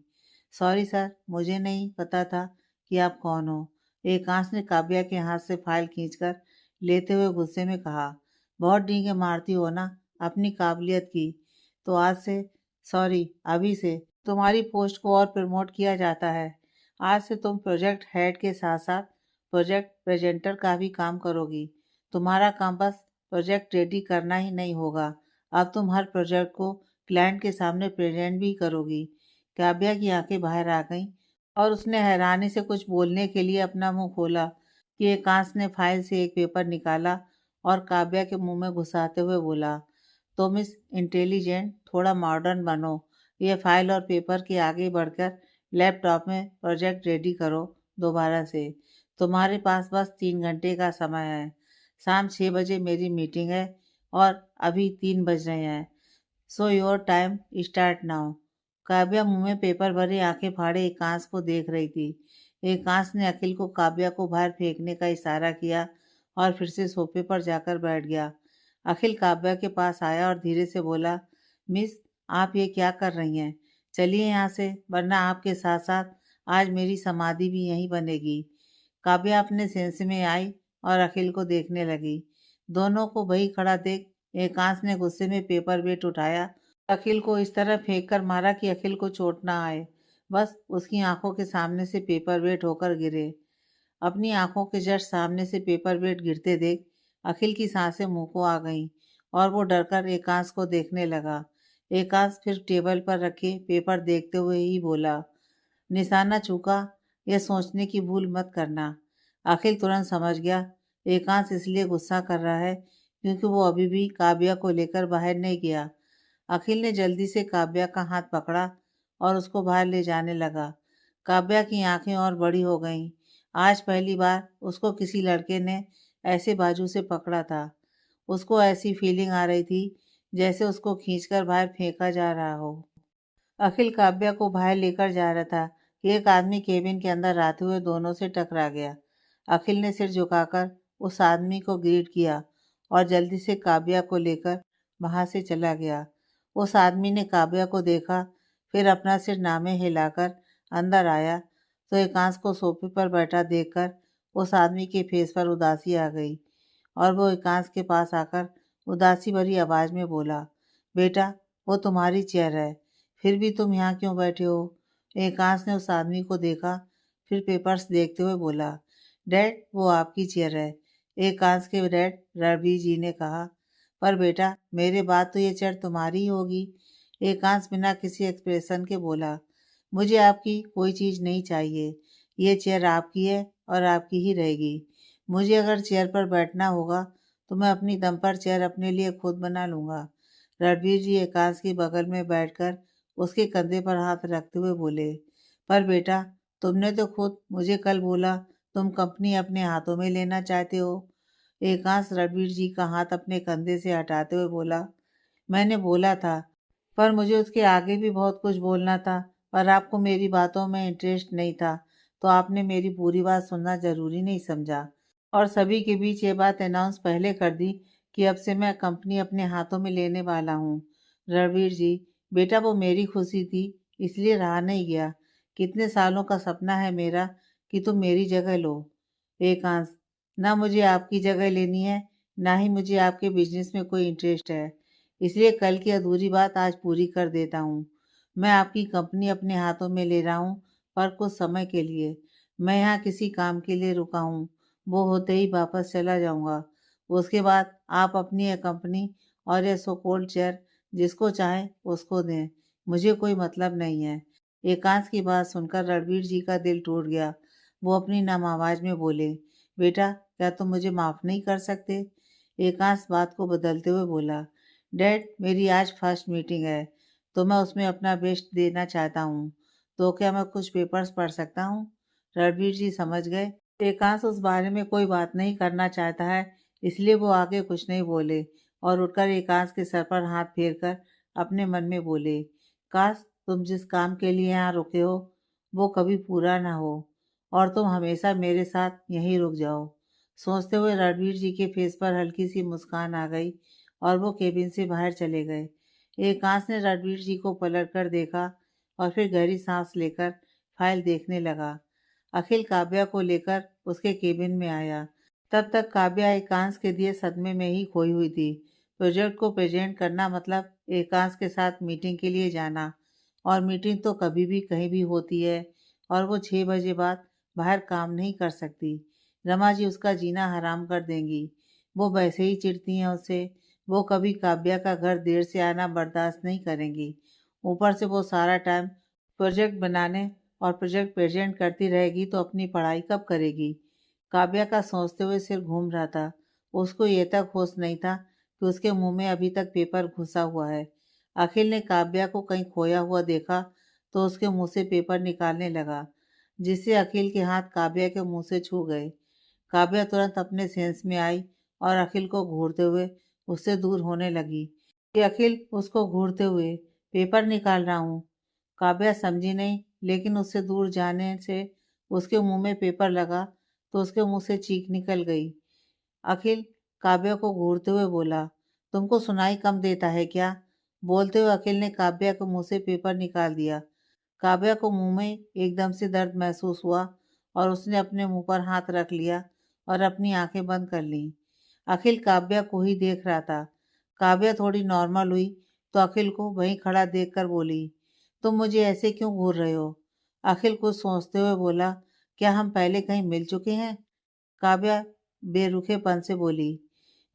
सॉरी सर, मुझे नहीं पता था कि आप कौन हो। एकांश ने काव्या के हाथ से फाइल खींचकर लेते हुए गुस्से में कहा, बहुत डींगे मारती हो ना अपनी काबिलियत की, तो आज से, सॉरी अभी से तुम्हारी पोस्ट को और प्रमोट किया जाता है। आज से तुम प्रोजेक्ट हेड के साथ साथ प्रोजेक्ट प्रेजेंटर का भी काम करोगी। तुम्हारा काम बस प्रोजेक्ट रेडी करना ही नहीं होगा, अब तुम हर प्रोजेक्ट को क्लाइंट के सामने प्रेजेंट भी करोगी। काव्या की आंखें बाहर आ गईं और उसने हैरानी से कुछ बोलने के लिए अपना मुंह खोला कि एकांश ने फाइल से एक पेपर निकाला और काव्या के मुंह में घुसाते हुए बोला, तो मिस इंटेलिजेंट थोड़ा मॉडर्न बनो, ये फाइल और पेपर के आगे बढ़कर लैपटॉप में प्रोजेक्ट रेडी करो दोबारा से। तुम्हारे पास बस 3 घंटे का समय है। शाम 6 बजे मेरी मीटिंग है और अभी 3 बज रहे हैं। So your time start now. Kavya मुंह में पेपर भरे आंखें फाड़े एकांश को देख रही थी। एकांश ने अखिल को काव्या को बाहर फेंकने का इशारा किया और फिर से सोफे पर जाकर बैठ गया। अखिल काव्या के पास आया और धीरे से बोला, मिस आप ये क्या कर रही हैं? चलिए यहाँ से, वरना आपके साथ साथ आज मेरी समाधि भी यहीं बनेगी। काव्या अपने सेंस में आई और अखिल को देखने लगी। दोनों को वही खड़ा देख एकांश ने गुस्से में पेपर वेट उठाया, अखिल को इस तरह फेंक कर मारा कि अखिल को चोट ना आए, बस उसकी आंखों के सामने से पेपर वेट होकर गिरे। अपनी आंखों के जस्ट सामने से पेपर वेट गिरते देख अखिल की सांसें मुंह को आ गईं और वो डरकर एकांश को देखने लगा। एकांश फिर टेबल पर रखे पेपर देखते हुए ही बोला, निशाना चूका, यह सोचने की भूल मत करना। अखिल तुरंत समझ गया एकांश इसलिए गुस्सा कर रहा है क्योंकि वो अभी भी काव्या को लेकर बाहर नहीं गया। अखिल ने जल्दी से काव्या का हाथ पकड़ा और उसको बाहर ले जाने लगा। काव्या की आंखें और बड़ी हो गईं। आज पहली बार उसको किसी लड़के ने ऐसे बाजू से पकड़ा था। उसको ऐसी फीलिंग आ रही थी जैसे उसको खींचकर बाहर फेंका जा रहा हो। अखिल काव्या को बाहर लेकर जा रहा था कि एक आदमी केबिन के अंदर आते हुए दोनों से टकरा गया। अखिल ने सिर झुकाकर उस आदमी को ग्रीट किया और जल्दी से काव्या को लेकर वहां से चला गया। उस आदमी ने काव्या को देखा, फिर अपना सिर नामे हिलाकर अंदर आया तो एकांश को सोफे पर बैठा देखकर उस आदमी के फेस पर उदासी आ गई और वो एकांश के पास आकर उदासी भरी आवाज में बोला, बेटा वो तुम्हारी चेयर है, फिर भी तुम यहाँ क्यों बैठे हो? एकांश ने उस आदमी को देखा, फिर पेपर्स देखते हुए बोला, डैड वो आपकी चेयर है। एकांश के डैड रणबीर जी ने कहा, पर बेटा मेरे बाद तो ये चेयर तुम्हारी ही होगी। एकांश बिना किसी एक्सप्रेशन के बोला, मुझे आपकी कोई चीज़ नहीं चाहिए, ये चेयर आपकी है और आपकी ही रहेगी। मुझे अगर चेयर पर बैठना होगा तो मैं अपनी दम पर चेयर अपने लिए खुद बना लूँगा। रणबीर जी एकांश के बगल में बैठकर उसके कंधे पर हाथ रखते हुए बोले, पर बेटा तुमने तो खुद मुझे कल बोला तुम कंपनी अपने हाथों में लेना चाहते हो। एकांश रणबीर जी का हाथ अपने कंधे से हटाते हुए बोला, मैंने बोला था, पर मुझे उसके आगे भी बहुत कुछ बोलना था, पर आपको मेरी बातों में इंटरेस्ट नहीं था, तो आपने मेरी पूरी बात सुनना ज़रूरी नहीं समझा और सभी के बीच ये बात अनाउंस पहले कर दी कि अब से मैं कंपनी अपने हाथों में लेने वाला हूँ। रणवीर जी, बेटा वो मेरी खुशी थी, इसलिए रहा नहीं गया। कितने सालों का सपना है मेरा कि तुम मेरी जगह लो। एकांश, ना मुझे आपकी जगह लेनी है, ना ही मुझे आपके बिजनेस में कोई इंटरेस्ट है। इसलिए कल की अधूरी बात आज पूरी कर देता हूँ। मैं आपकी कंपनी अपने हाथों में ले रहा हूँ, पर कुछ समय के लिए। मैं यहाँ किसी काम के लिए रुका हूँ, वो होते ही वापस चला जाऊँगा। उसके बाद आप अपनी ये कंपनी और ये सो कॉल्ड चेयर जिसको चाहें उसको दें, मुझे कोई मतलब नहीं है। एकांश की बात सुनकर रणवीर जी का दिल टूट गया। वो अपनी नम आवाज में बोले, बेटा क्या तुम मुझे माफ नहीं कर सकते? एकांश बात को बदलते हुए बोला, डैड मेरी आज फर्स्ट मीटिंग है तो मैं उसमें अपना बेस्ट देना चाहता हूँ, तो क्या मैं कुछ पेपर्स पढ़ सकता हूँ? रणवीर जी समझ गए एकांश उस बारे में कोई बात नहीं करना चाहता है, इसलिए वो आगे कुछ नहीं बोले और उठकर एकांश के सर पर हाथ फेरकर अपने मन में बोले, काश तुम जिस काम के लिए यहाँ रुके हो वो कभी पूरा ना हो और तुम हमेशा मेरे साथ यहीं रुक जाओ। सोचते हुए रणवीर जी के फेस पर हल्की सी मुस्कान आ गई और वो केबिन से बाहर चले गए। एकांश ने रणवीर जी को पलट कर देखा और फिर गहरी सांस लेकर फाइल देखने लगा। अखिल काव्या को लेकर उसके केबिन में आया। तब तक काव्या एकांश के दिए सदमे में ही खोई हुई थी। प्रोजेक्ट को प्रेजेंट करना मतलब एकांश के साथ मीटिंग के लिए जाना, और मीटिंग तो कभी भी कहीं भी होती है और वो 6 बजे बाद बाहर काम नहीं कर सकती। रमा जी उसका जीना हराम कर देंगी। वो वैसे ही चिढ़ती हैं उससे। वो कभी काव्या का घर देर से आना बर्दाश्त नहीं करेंगी। ऊपर से वो सारा टाइम प्रोजेक्ट बनाने और प्रोजेक्ट प्रेजेंट करती रहेगी तो अपनी पढ़ाई कब करेगी? काव्या का सोचते हुए सिर घूम रहा था। उसको ये तक होश नहीं था कि उसके मुंह में अभी तक पेपर घुसा हुआ है। अखिल ने काव्या को कहीं खोया हुआ देखा तो उसके मुंह से पेपर निकालने लगा, जिससे अखिल के हाथ काव्या के मुंह से छू गए। काव्या तुरंत अपने सेंस में आई और अखिल को घूरते हुए उससे दूर होने लगी कि अखिल उसको घूरते हुए, पेपर निकाल रहा हूँ। काव्या समझी नहीं, लेकिन उससे दूर जाने से उसके मुंह में पेपर लगा तो उसके मुंह से चीख निकल गई। अखिल काव्या को घूरते हुए बोला, तुमको सुनाई कम देता है क्या? बोलते हुए अखिल ने काव्या के मुंह से पेपर निकाल दिया। काव्या को मुंह में एकदम से दर्द महसूस हुआ और उसने अपने मुंह पर हाथ रख लिया और अपनी आंखें बंद कर लीं। अखिल काव्या को ही देख रहा था। काव्या थोड़ी नॉर्मल हुई तो अखिल को वहीं खड़ा देखकर बोली, तुम मुझे ऐसे क्यों घूर रहे हो? अखिल कुछ सोचते हुए बोला, क्या हम पहले कहीं मिल चुके हैं? काव्या बेरुखेपन से बोली,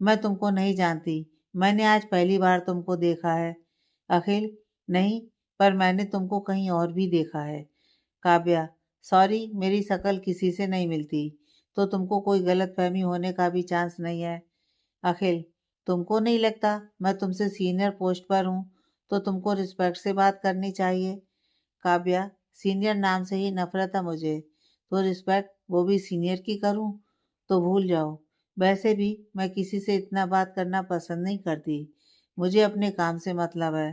मैं तुमको नहीं जानती, मैंने आज पहली बार तुमको देखा है। अखिल, नहीं, पर मैंने तुमको कहीं और भी देखा है। काव्या, सॉरी मेरी शक्ल किसी से नहीं मिलती, तो तुमको कोई गलतफहमी होने का भी चांस नहीं है। अखिल, तुमको नहीं लगता मैं तुमसे सीनियर पोस्ट पर हूँ तो तुमको रिस्पेक्ट से बात करनी चाहिए? काव्या, सीनियर नाम से ही नफरत है मुझे, तो रिस्पेक्ट वो भी सीनियर की करूँ? तो भूल जाओ। वैसे भी मैं किसी से इतना बात करना पसंद नहीं करती। मुझे अपने काम से मतलब है,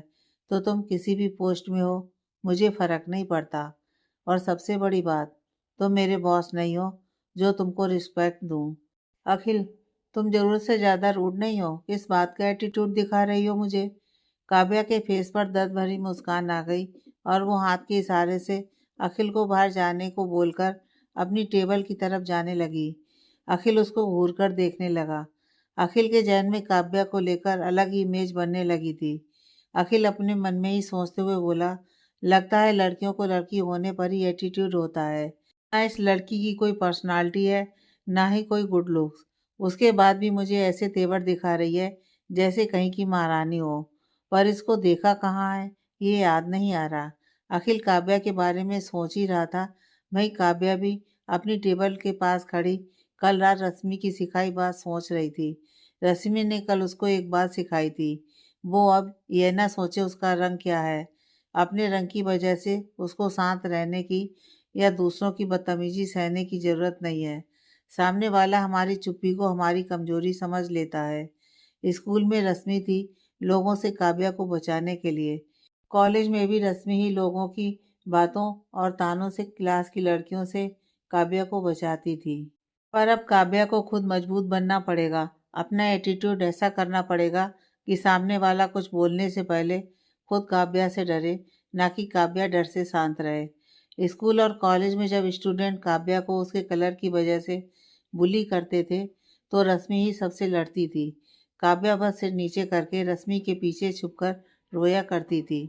तो तुम किसी भी पोस्ट में हो, मुझे फ़र्क नहीं पड़ता। और सबसे बड़ी बात, तुम मेरे बॉस नहीं हो जो तुमको रिस्पेक्ट दूँ। अखिल, तुम ज़रूरत से ज़्यादा रूड नहीं हो, किस बात का एटीट्यूड दिखा रही हो मुझे? काव्या के फेस पर दर्द भरी मुस्कान आ गई और वो हाथ के इशारे से अखिल को बाहर जाने को बोलकर अपनी टेबल की तरफ जाने लगी। अखिल उसको घूर कर देखने लगा। अखिल के जहन में काव्या को लेकर अलग ही इमेज बनने लगी थी। अखिल अपने मन में ही सोचते हुए बोला, लगता है लड़कियों को लड़की होने पर ही एटीट्यूड होता है। ना इस लड़की की कोई पर्सनालिटी है, ना ही कोई गुड लुक्स। उसके बाद भी मुझे ऐसे तेवर दिखा रही है जैसे कहीं की महारानी हो, पर इसको देखा कहाँ है ये याद नहीं आ रहा। अखिल काव्या के बारे में सोच ही रहा था। वहीं काव्या भी अपनी टेबल के पास खड़ी कल रात रश्मि की सिखाई बात सोच रही थी। रश्मि ने कल उसको एक बात सिखाई थी, वो अब यह ना सोचे उसका रंग क्या है। अपने रंग की वजह से उसको शांत रहने की या दूसरों की बदतमीजी सहने की ज़रूरत नहीं है। सामने वाला हमारी चुप्पी को हमारी कमजोरी समझ लेता है। स्कूल में रश्मि थी लोगों से काव्या को बचाने के लिए। कॉलेज में भी रश्मि ही लोगों की बातों और तानों से क्लास की लड़कियों से काव्या को बचाती थी। पर अब काव्या को खुद मजबूत बनना पड़ेगा। अपना एटीट्यूड ऐसा करना पड़ेगा कि सामने वाला कुछ बोलने से पहले खुद काव्या से डरे, ना कि काव्या डर से शांत रहे। स्कूल और कॉलेज में जब स्टूडेंट काव्या को उसके कलर की वजह से बुली करते थे तो रश्मि ही सबसे लड़ती थी। काव्या बस सिर नीचे करके रश्मि के पीछे छुपकर रोया करती थी।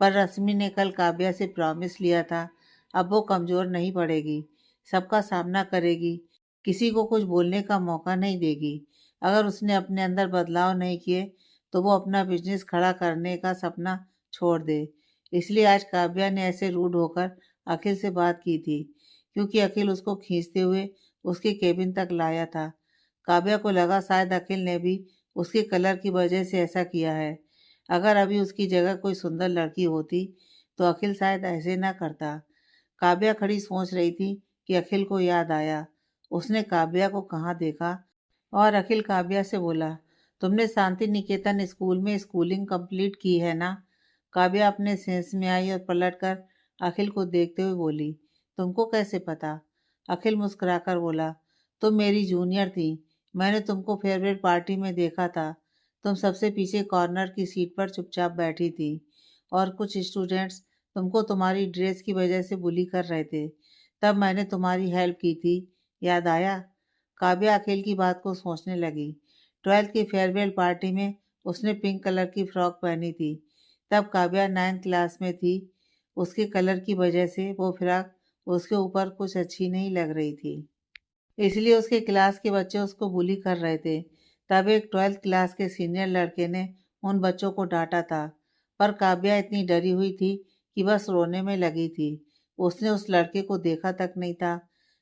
पर रश्मि ने कल काव्या से प्रॉमिस लिया था, अब वो कमज़ोर नहीं पड़ेगी, सबका सामना करेगी, किसी को कुछ बोलने का मौका नहीं देगी। अगर उसने अपने अंदर बदलाव नहीं किए तो वो अपना बिजनेस खड़ा करने का सपना छोड़ दे। इसलिए आज काव्या ने ऐसे रूड होकर अखिल से बात की थी, क्योंकि अखिल उसको खींचते हुए उसके केबिन तक लाया था। काव्या को लगा शायद अखिल ने भी उसके कलर की वजह से ऐसा किया है। अगर अभी उसकी जगह कोई सुंदर लड़की होती तो अखिल शायद ऐसे ना करता। काव्या खड़ी सोच रही थी कि अखिल को याद आया। उसने काव्या को कहाँ देखा और अखिल काव्या से बोला, तुमने शांति निकेतन स्कूल में स्कूलिंग कंप्लीट की है ना? काव्या अपने सेंस में आई और पलटकर अखिल को देखते हुए बोली, तुमको कैसे पता? अखिल मुस्कुराकर बोला, तुम मेरी जूनियर थी, मैंने तुमको फेयरवेल पार्टी में देखा था। तुम सबसे पीछे कॉर्नर की सीट पर चुपचाप बैठी थी और कुछ स्टूडेंट्स तुमको तुम्हारी ड्रेस की वजह से बुली कर रहे थे। तब मैंने तुम्हारी हेल्प की थी, याद आया? काव्या अखिल की बात को सोचने लगी। 12th की फेयरवेल पार्टी में उसने पिंक कलर की फ्रॉक पहनी थी। तब काव्या 9th क्लास में थी। उसके कलर की वजह से वो फ्रॉक उसके ऊपर कुछ अच्छी नहीं लग रही थी, इसलिए उसके क्लास के बच्चे उसको बुली कर रहे थे। तब एक 12th क्लास के सीनियर लड़के ने उन बच्चों को डांटा था, पर काव्या इतनी डरी हुई थी कि बस रोने में लगी थी। उसने उस लड़के को देखा तक नहीं था।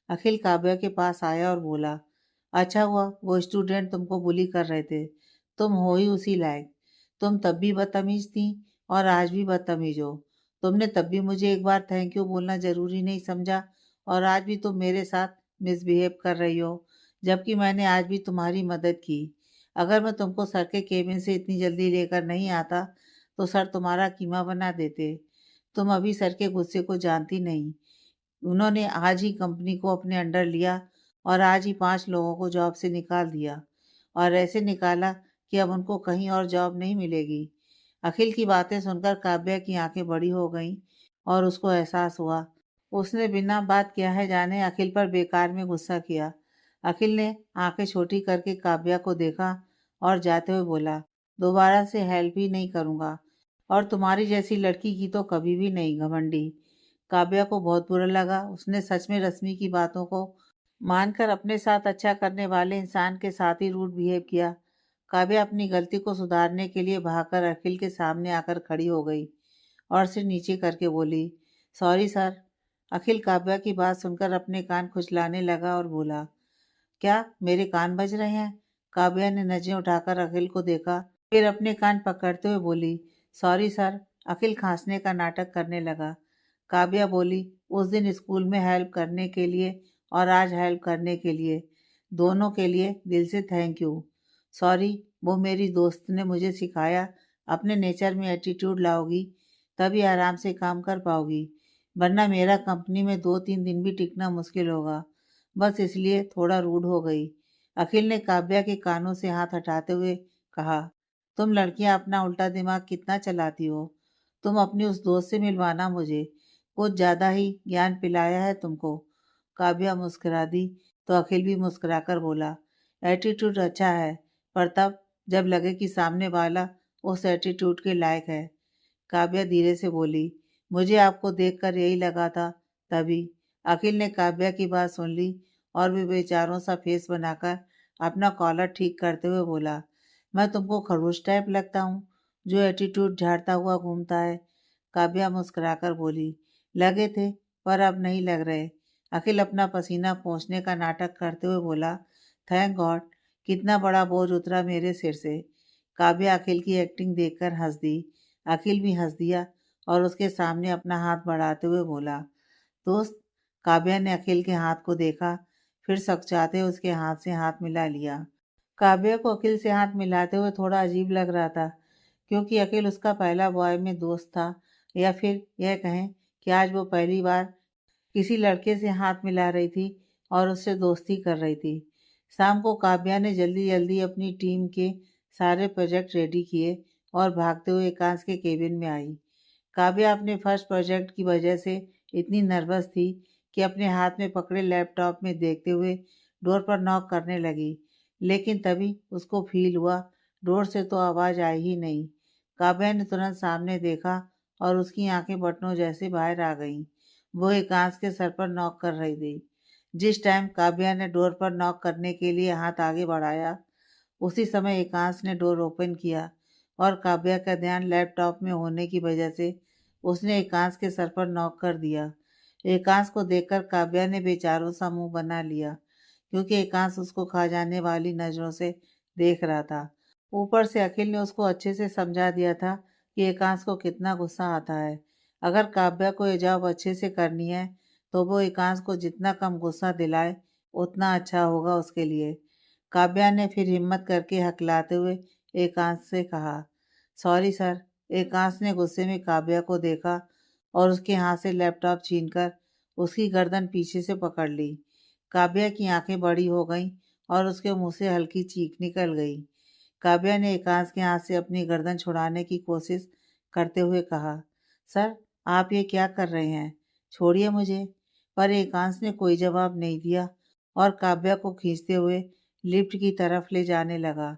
अखिल काव्या के पास आया और बोला, अच्छा हुआ वो स्टूडेंट तुमको बुली कर रहे थे, तुम हो ही उसी लायक। तुम तब भी बदतमीज थी और आज भी बदतमीज हो। तुमने तब भी मुझे एक बार थैंक यू बोलना जरूरी नहीं समझा और आज भी तुम मेरे साथ मिसबिहेव कर रही हो, जबकि मैंने आज भी तुम्हारी मदद की। अगर मैं तुमको सर के केबिन से इतनी जल्दी लेकर नहीं आता तो सर तुम्हारा कीमा बना देते। तुम अभी सर के गुस्से को जानती नहीं। उन्होंने आज ही कंपनी को अपने अंडर लिया और आज ही 5 लोगों को जॉब से निकाल दिया और ऐसे निकाला कि अब उनको कहीं और जॉब नहीं मिलेगी। अखिल की बातें सुनकर काव्या की आंखें बड़ी हो गईं और उसको एहसास हुआ उसने बिना बात किया है जाने अखिल पर बेकार में गुस्सा किया। अखिल ने आंखें छोटी करके काव्या को देखा और जाते हुए बोला, दोबारा से हेल्प ही नहीं करूँगा और तुम्हारी जैसी लड़की की तो कभी भी नहीं, घमंडी। काव्या को बहुत बुरा लगा। उसने सच में रश्मि की बातों को मानकर अपने साथ अच्छा करने वाले इंसान के साथ ही रूड बिहेव किया। काव्या अपनी गलती को सुधारने के लिए भागकर अखिल के सामने आकर खड़ी हो गई और सिर नीचे करके बोली, सॉरी सर। अखिल काव्या की बात सुनकर अपने कान खुजलाने लगा और बोला, क्या मेरे कान बज रहे हैं? काव्या ने नजरें उठाकर अखिल को देखा, फिर अपने कान पकड़ते हुए बोली, सॉरी सर। अखिल खांसने का नाटक करने लगा। काव्या बोली, उस दिन स्कूल में हेल्प करने के लिए और आज हेल्प करने के लिए, दोनों के लिए दिल से थैंक यू। सॉरी, वो मेरी दोस्त ने मुझे सिखाया अपने नेचर में एटीट्यूड लाओगी तभी आराम से काम कर पाओगी, वरना मेरा कंपनी में 2-3 दिन भी टिकना मुश्किल होगा। बस इसलिए थोड़ा रूड हो गई। अखिल ने काव्या के कानों से हाथ हटाते हुए कहा, तुम लड़कियां अपना उल्टा दिमाग कितना चलाती हो। तुम अपनी उस दोस्त से मिलवाना मुझे, कुछ ज्यादा ही ज्ञान पिलाया है तुमको। काव्या मुस्कुरा दी तो अखिल भी मुस्कुराकर बोला, एटीट्यूड अच्छा है, पर तब जब लगे कि सामने वाला उस एटीट्यूड के लायक है। काव्या धीरे से बोली, मुझे आपको देखकर यही लगा था, तभी। अखिल ने काव्या की बात सुन ली और भी बेचारों सा फेस बनाकर अपना कॉलर ठीक करते हुए बोला, मैं तुमको खरगोश टाइप लगता हूँ जो एटीट्यूड झाड़ता हुआ घूमता है? काव्या मुस्कुराकर बोली, लगे थे पर अब नहीं लग रहे। अखिल अपना पसीना पोंछने का नाटक करते हुए बोला, थैंक गॉड, कितना बड़ा बोझ उतरा मेरे सिर से। काव्या अखिल की एक्टिंग देखकर हंस दी। अखिल भी हंस दिया और उसके सामने अपना हाथ बढ़ाते हुए बोला, दोस्त। काव्या ने अखिल के हाथ को देखा, फिर सकचाते उसके हाथ से हाथ मिला लिया। काव्या को अखिल से हाथ मिलाते हुए थोड़ा अजीब लग रहा था, क्योंकि अखिल उसका पहला बॉय में दोस्त था, या फिर यह कहें कि आज वो पहली बार किसी लड़के से हाथ मिला रही थी और उससे दोस्ती कर रही थी। शाम को काव्या ने जल्दी जल्दी अपनी टीम के सारे प्रोजेक्ट रेडी किए और भागते हुए एकांश के केबिन में आई। काव्या अपने फर्स्ट प्रोजेक्ट की वजह से इतनी नर्वस थी कि अपने हाथ में पकड़े लैपटॉप में देखते हुए डोर पर नॉक करने लगी, लेकिन तभी उसको फील हुआ डोर से तो आवाज़ आई ही नहीं। काव्या ने तुरंत सामने देखा और उसकी आंखें बटनों जैसे बाहर आ गईं। वो एकांश के सर पर नॉक कर रही थी। जिस टाइम काव्या ने डोर पर नॉक करने के लिए हाथ आगे बढ़ाया, उसी समय एकांश ने डोर ओपन किया और काव्या का ध्यान लैपटॉप में होने की वजह से उसने एकांश के सर पर नॉक कर दिया। एकांश को देखकर काव्या ने बेचारों सा मुंह बना लिया, क्योंकि एकांश उसको खा जाने वाली नज़रों से देख रहा था। ऊपर से अखिल ने उसको अच्छे से समझा दिया था कि एकांश को कितना गुस्सा आता है। अगर काव्या को ये जॉब अच्छे से करनी है तो वो एकांश को जितना कम गुस्सा दिलाए उतना अच्छा होगा उसके लिए। काव्या ने फिर हिम्मत करके हकलाते हुए एकांश से कहा, सॉरी सर। एकांश ने गुस्से में काव्या को देखा और उसके हाथ से लैपटॉप छीनकर उसकी गर्दन पीछे से पकड़ ली। काव्या की आंखें बड़ी हो गईं और उसके मुंह से हल्की चीख निकल गई। काव्या ने एकांश के हाथ से अपनी गर्दन छुड़ाने की कोशिश करते हुए कहा, सर आप ये क्या कर रहे हैं, छोड़िए मुझे। पर एकांश ने कोई जवाब नहीं दिया और काव्या को खींचते हुए लिफ्ट की तरफ ले जाने लगा।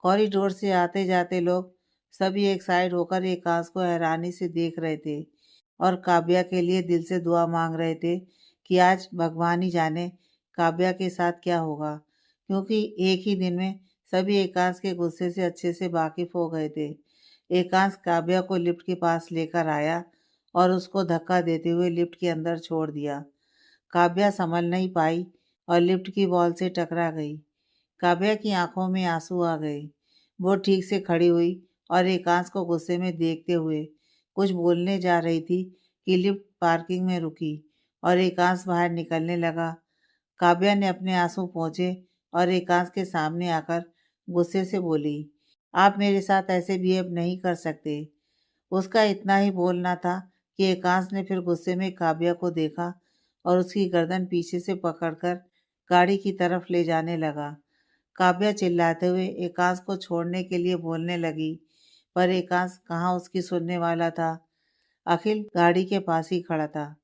कॉरिडोर से आते जाते लोग सभी एक साइड होकर एकांश को हैरानी से देख रहे थे और काव्या के लिए दिल से दुआ मांग रहे थे कि आज भगवान ही जाने काव्या के साथ क्या होगा, क्योंकि एक ही दिन में सभी एकांश के गुस्से से अच्छे से वाकिफ हो गए थे। एकांश काव्या को लिफ्ट के पास लेकर आया और उसको धक्का देते हुए लिफ्ट के अंदर छोड़ दिया। काव्या संभल नहीं पाई और लिफ्ट की वॉल से टकरा गई। काव्या की आंखों में आंसू आ गए। वो ठीक से खड़ी हुई और एकांश को गुस्से में देखते हुए कुछ बोलने जा रही थी कि लिफ्ट पार्किंग में रुकी और एकांश बाहर निकलने लगा। काव्या ने अपने आंसू पोंछे और एकांश के सामने आकर गुस्से से बोली, आप मेरे साथ ऐसे बिहेव नहीं कर सकते। उसका इतना ही बोलना था कि एकांश ने फिर गुस्से में काव्या को देखा और उसकी गर्दन पीछे से पकड़कर गाड़ी की तरफ ले जाने लगा। काव्या चिल्लाते हुए एकांश को छोड़ने के लिए बोलने लगी, पर एकांश कहाँ उसकी सुनने वाला था। अखिल गाड़ी के पास ही खड़ा था।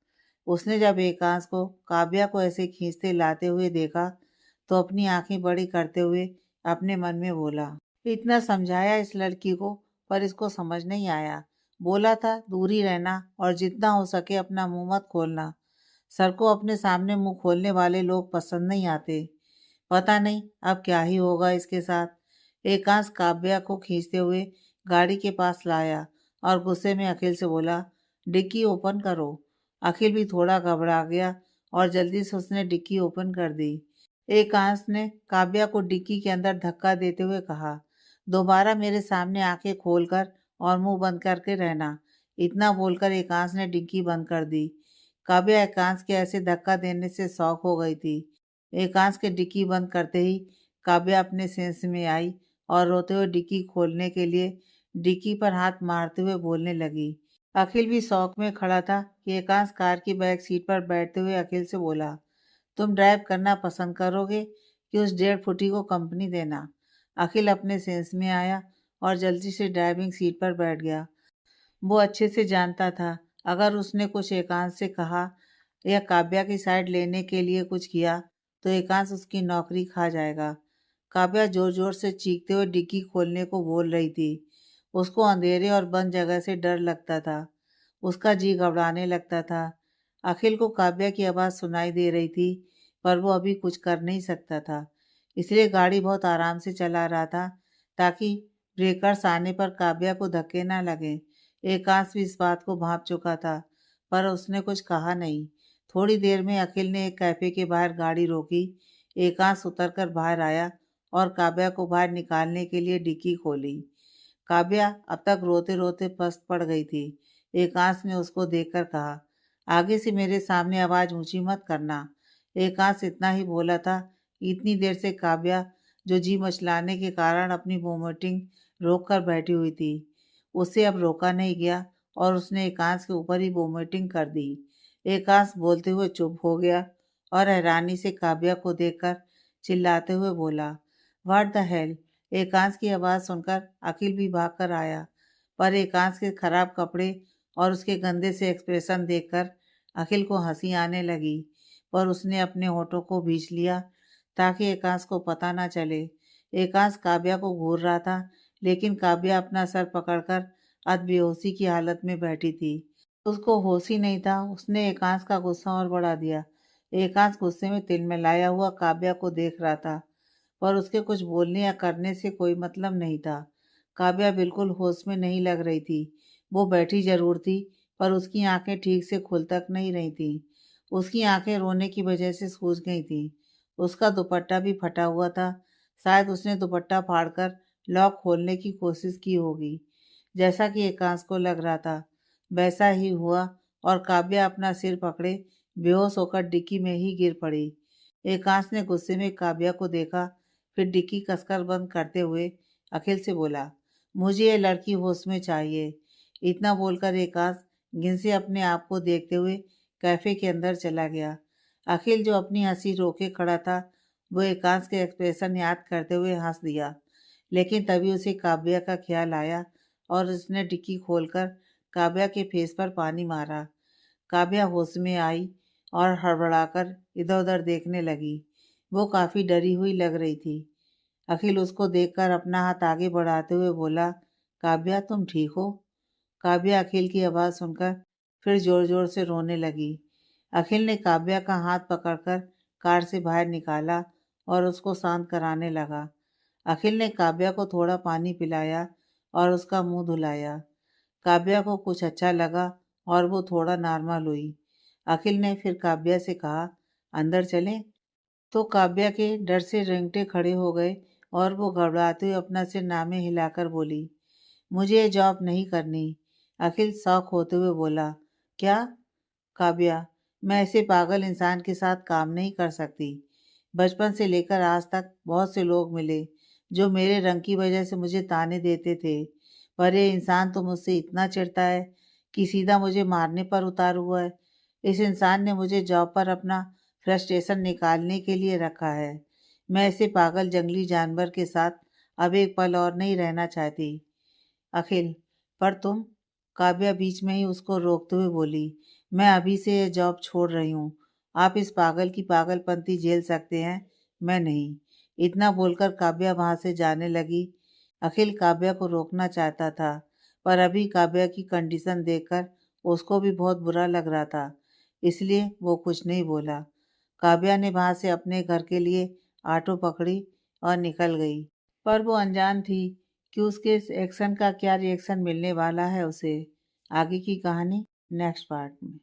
उसने जब एकांश को काव्या को ऐसे खींचते लाते हुए देखा तो अपनी आंखें बड़ी करते हुए अपने मन में बोला, इतना समझाया इस लड़की को पर इसको समझ नहीं आया। बोला था दूर ही रहना और जितना हो सके अपना मुंह मत खोलना। सर को अपने सामने मुंह खोलने वाले लोग पसंद नहीं आते। पता नहीं अब क्या ही होगा इसके साथ। एकांश काव्या को खींचते हुए गाड़ी के पास लाया और गुस्से में अखिल से बोला, डिक्की ओपन करो। अखिल भी थोड़ा घबरा गया और जल्दी से उसने डिक्की ओपन कर दी। एकांश ने काव्या को डिक्की के अंदर धक्का देते हुए कहा, दोबारा मेरे सामने आंखें खोलकर और मुंह बंद करके रहना। इतना बोलकर एकांश ने डिक्की बंद कर दी। काव्या एकांश के ऐसे धक्का देने से शॉक हो गई थी। एकांश के डिक्की बंद करते ही काव्या अपने सेंस में आई और रोते हुए डिक्की खोलने के लिए डिक्की पर हाथ मारते हुए बोलने लगी। अखिल भी शौक में खड़ा था कि एकांश कार की बैक सीट पर बैठते हुए अखिल से बोला, तुम ड्राइव करना पसंद करोगे कि उस 1.5 फुटी को कंपनी देना। अखिल अपने सेंस में आया और जल्दी से ड्राइविंग सीट पर बैठ गया। वो अच्छे से जानता था अगर उसने कुछ एकांश से कहा या काव्या की साइड लेने के लिए कुछ किया तो एकांश उसकी नौकरी खा जाएगा। काव्या जोर जोर से चीखते हुए डिग्गी खोलने को बोल रही थी। उसको अंधेरे और बंद जगह से डर लगता था। उसका जी घबराने लगता था। अखिल को काव्या की आवाज़ सुनाई दे रही थी, पर वो अभी कुछ कर नहीं सकता था, इसलिए गाड़ी बहुत आराम से चला रहा था ताकि ब्रेकर्स आने पर काव्या को धक्के ना लगे। एकांश भी इस बात को भांप चुका था, पर उसने कुछ कहा नहीं। थोड़ी देर में अखिल ने एक कैफे के बाहर गाड़ी रोकी। एकांश उतरकर बाहर आया और काव्या को बाहर निकालने के लिए डिक्की खोली। काव्या अब तक रोते रोते पस्त पड़ गई थी। एकांश ने उसको देखकर कहा, आगे से मेरे सामने आवाज़ ऊंची मत करना। एकांश इतना ही बोला था। इतनी देर से काव्या, जो जी मचलाने के कारण अपनी वोमिटिंग रोक कर बैठी हुई थी, उससे अब रोका नहीं गया और उसने एकांश के ऊपर ही वोमिटिंग कर दी। एकांश बोलते हुए चुप हो गया और हैरानी से काव्या को देखकर चिल्लाते हुए बोला, व्हाट द हेल। एकांश की आवाज़ सुनकर अखिल भी भाग कर आया, पर एकांश के खराब कपड़े और उसके गंदे से एक्सप्रेशन देखकर अखिल को हंसी आने लगी, पर उसने अपने होठों को भींच लिया ताकि एकांश को पता न चले। एकांश काव्या को घूर रहा था, लेकिन काव्या अपना सर पकड़कर अध बेहोशी की हालत में बैठी थी। उसको होश ही नहीं था। उसने एकांश का गुस्सा और बढ़ा दिया। एकांश गुस्से में तिलमिलाया हुआ काव्या को देख रहा था, पर उसके कुछ बोलने या करने से कोई मतलब नहीं था। काव्या बिल्कुल होश में नहीं लग रही थी। वो बैठी जरूर थी, पर उसकी आंखें ठीक से खुल तक नहीं रही थी। उसकी आंखें रोने की वजह से सूज गई थी। उसका दुपट्टा भी फटा हुआ था। शायद उसने दुपट्टा फाड़कर लॉक खोलने की कोशिश की होगी, जैसा कि एकांश को लग रहा था। वैसा ही हुआ और काव्या अपना सिर पकड़े बेहोश होकर डिक्की में ही गिर पड़ी। एकांश ने गुस्से में काव्या को देखा, फिर डिक्की कसकर बंद करते हुए अखिल से बोला, मुझे ये लड़की होश में चाहिए। इतना बोलकर एकांश घिन से अपने आप को देखते हुए कैफे के अंदर चला गया। अखिल, जो अपनी हंसी रोके खड़ा था, वो एकांश के एक्सप्रेशन याद करते हुए हंस दिया, लेकिन तभी उसे काव्या का ख्याल आया और उसने डिक्की खोलकर काव्या के फेस पर पानी मारा। काव्या होश में आई और हड़बड़ाकर इधर उधर देखने लगी। वो काफी डरी हुई लग रही थी। अखिल उसको देखकर अपना हाथ आगे बढ़ाते हुए बोला, काव्या तुम ठीक हो? काव्या अखिल की आवाज़ सुनकर फिर जोर जोर से रोने लगी। अखिल ने काव्या का हाथ पकड़कर कार से बाहर निकाला और उसको शांत कराने लगा। अखिल ने काव्या को थोड़ा पानी पिलाया और उसका मुंह धुलाया। काव्या को कुछ अच्छा लगा और वो थोड़ा नॉर्मल हुई। अखिल ने फिर काव्या से कहा, अंदर चलें? तो काव्या के डर से रेंगटे खड़े हो गए और वो घबराते हुए अपना सिर नामे हिलाकर बोली, मुझे ये जॉब नहीं करनी। अखिल शौक होते हुए बोला, क्या? काव्या, मैं ऐसे पागल इंसान के साथ काम नहीं कर सकती। बचपन से लेकर आज तक बहुत से लोग मिले जो मेरे रंग की वजह से मुझे ताने देते थे, पर ये इंसान तो मुझसे इतना चिढ़ता है कि सीधा मुझे मारने पर उतार हुआ है। इस इंसान ने मुझे जॉब पर अपना फ्रस्ट्रेशन निकालने के लिए रखा है। मैं ऐसे पागल जंगली जानवर के साथ अब एक पल और नहीं रहना चाहती। अखिल, पर तुम? काव्या बीच में ही उसको रोकते हुए बोली, मैं अभी से ये जॉब छोड़ रही हूँ। आप इस पागल की पागलपंती झेल सकते हैं, मैं नहीं। इतना बोलकर काव्या वहां से जाने लगी। अखिल काव्या को रोकना चाहता था, पर अभी काव्या की कंडीशन देखकर उसको भी बहुत बुरा लग रहा था, इसलिए वो कुछ नहीं बोला। काव्या ने वहां से अपने घर के लिए ऑटो पकड़ी और निकल गई, पर वो अनजान थी कि उसके इस एक्शन का क्या रिएक्शन मिलने वाला है उसे। आगे की कहानी नेक्स्ट पार्ट में।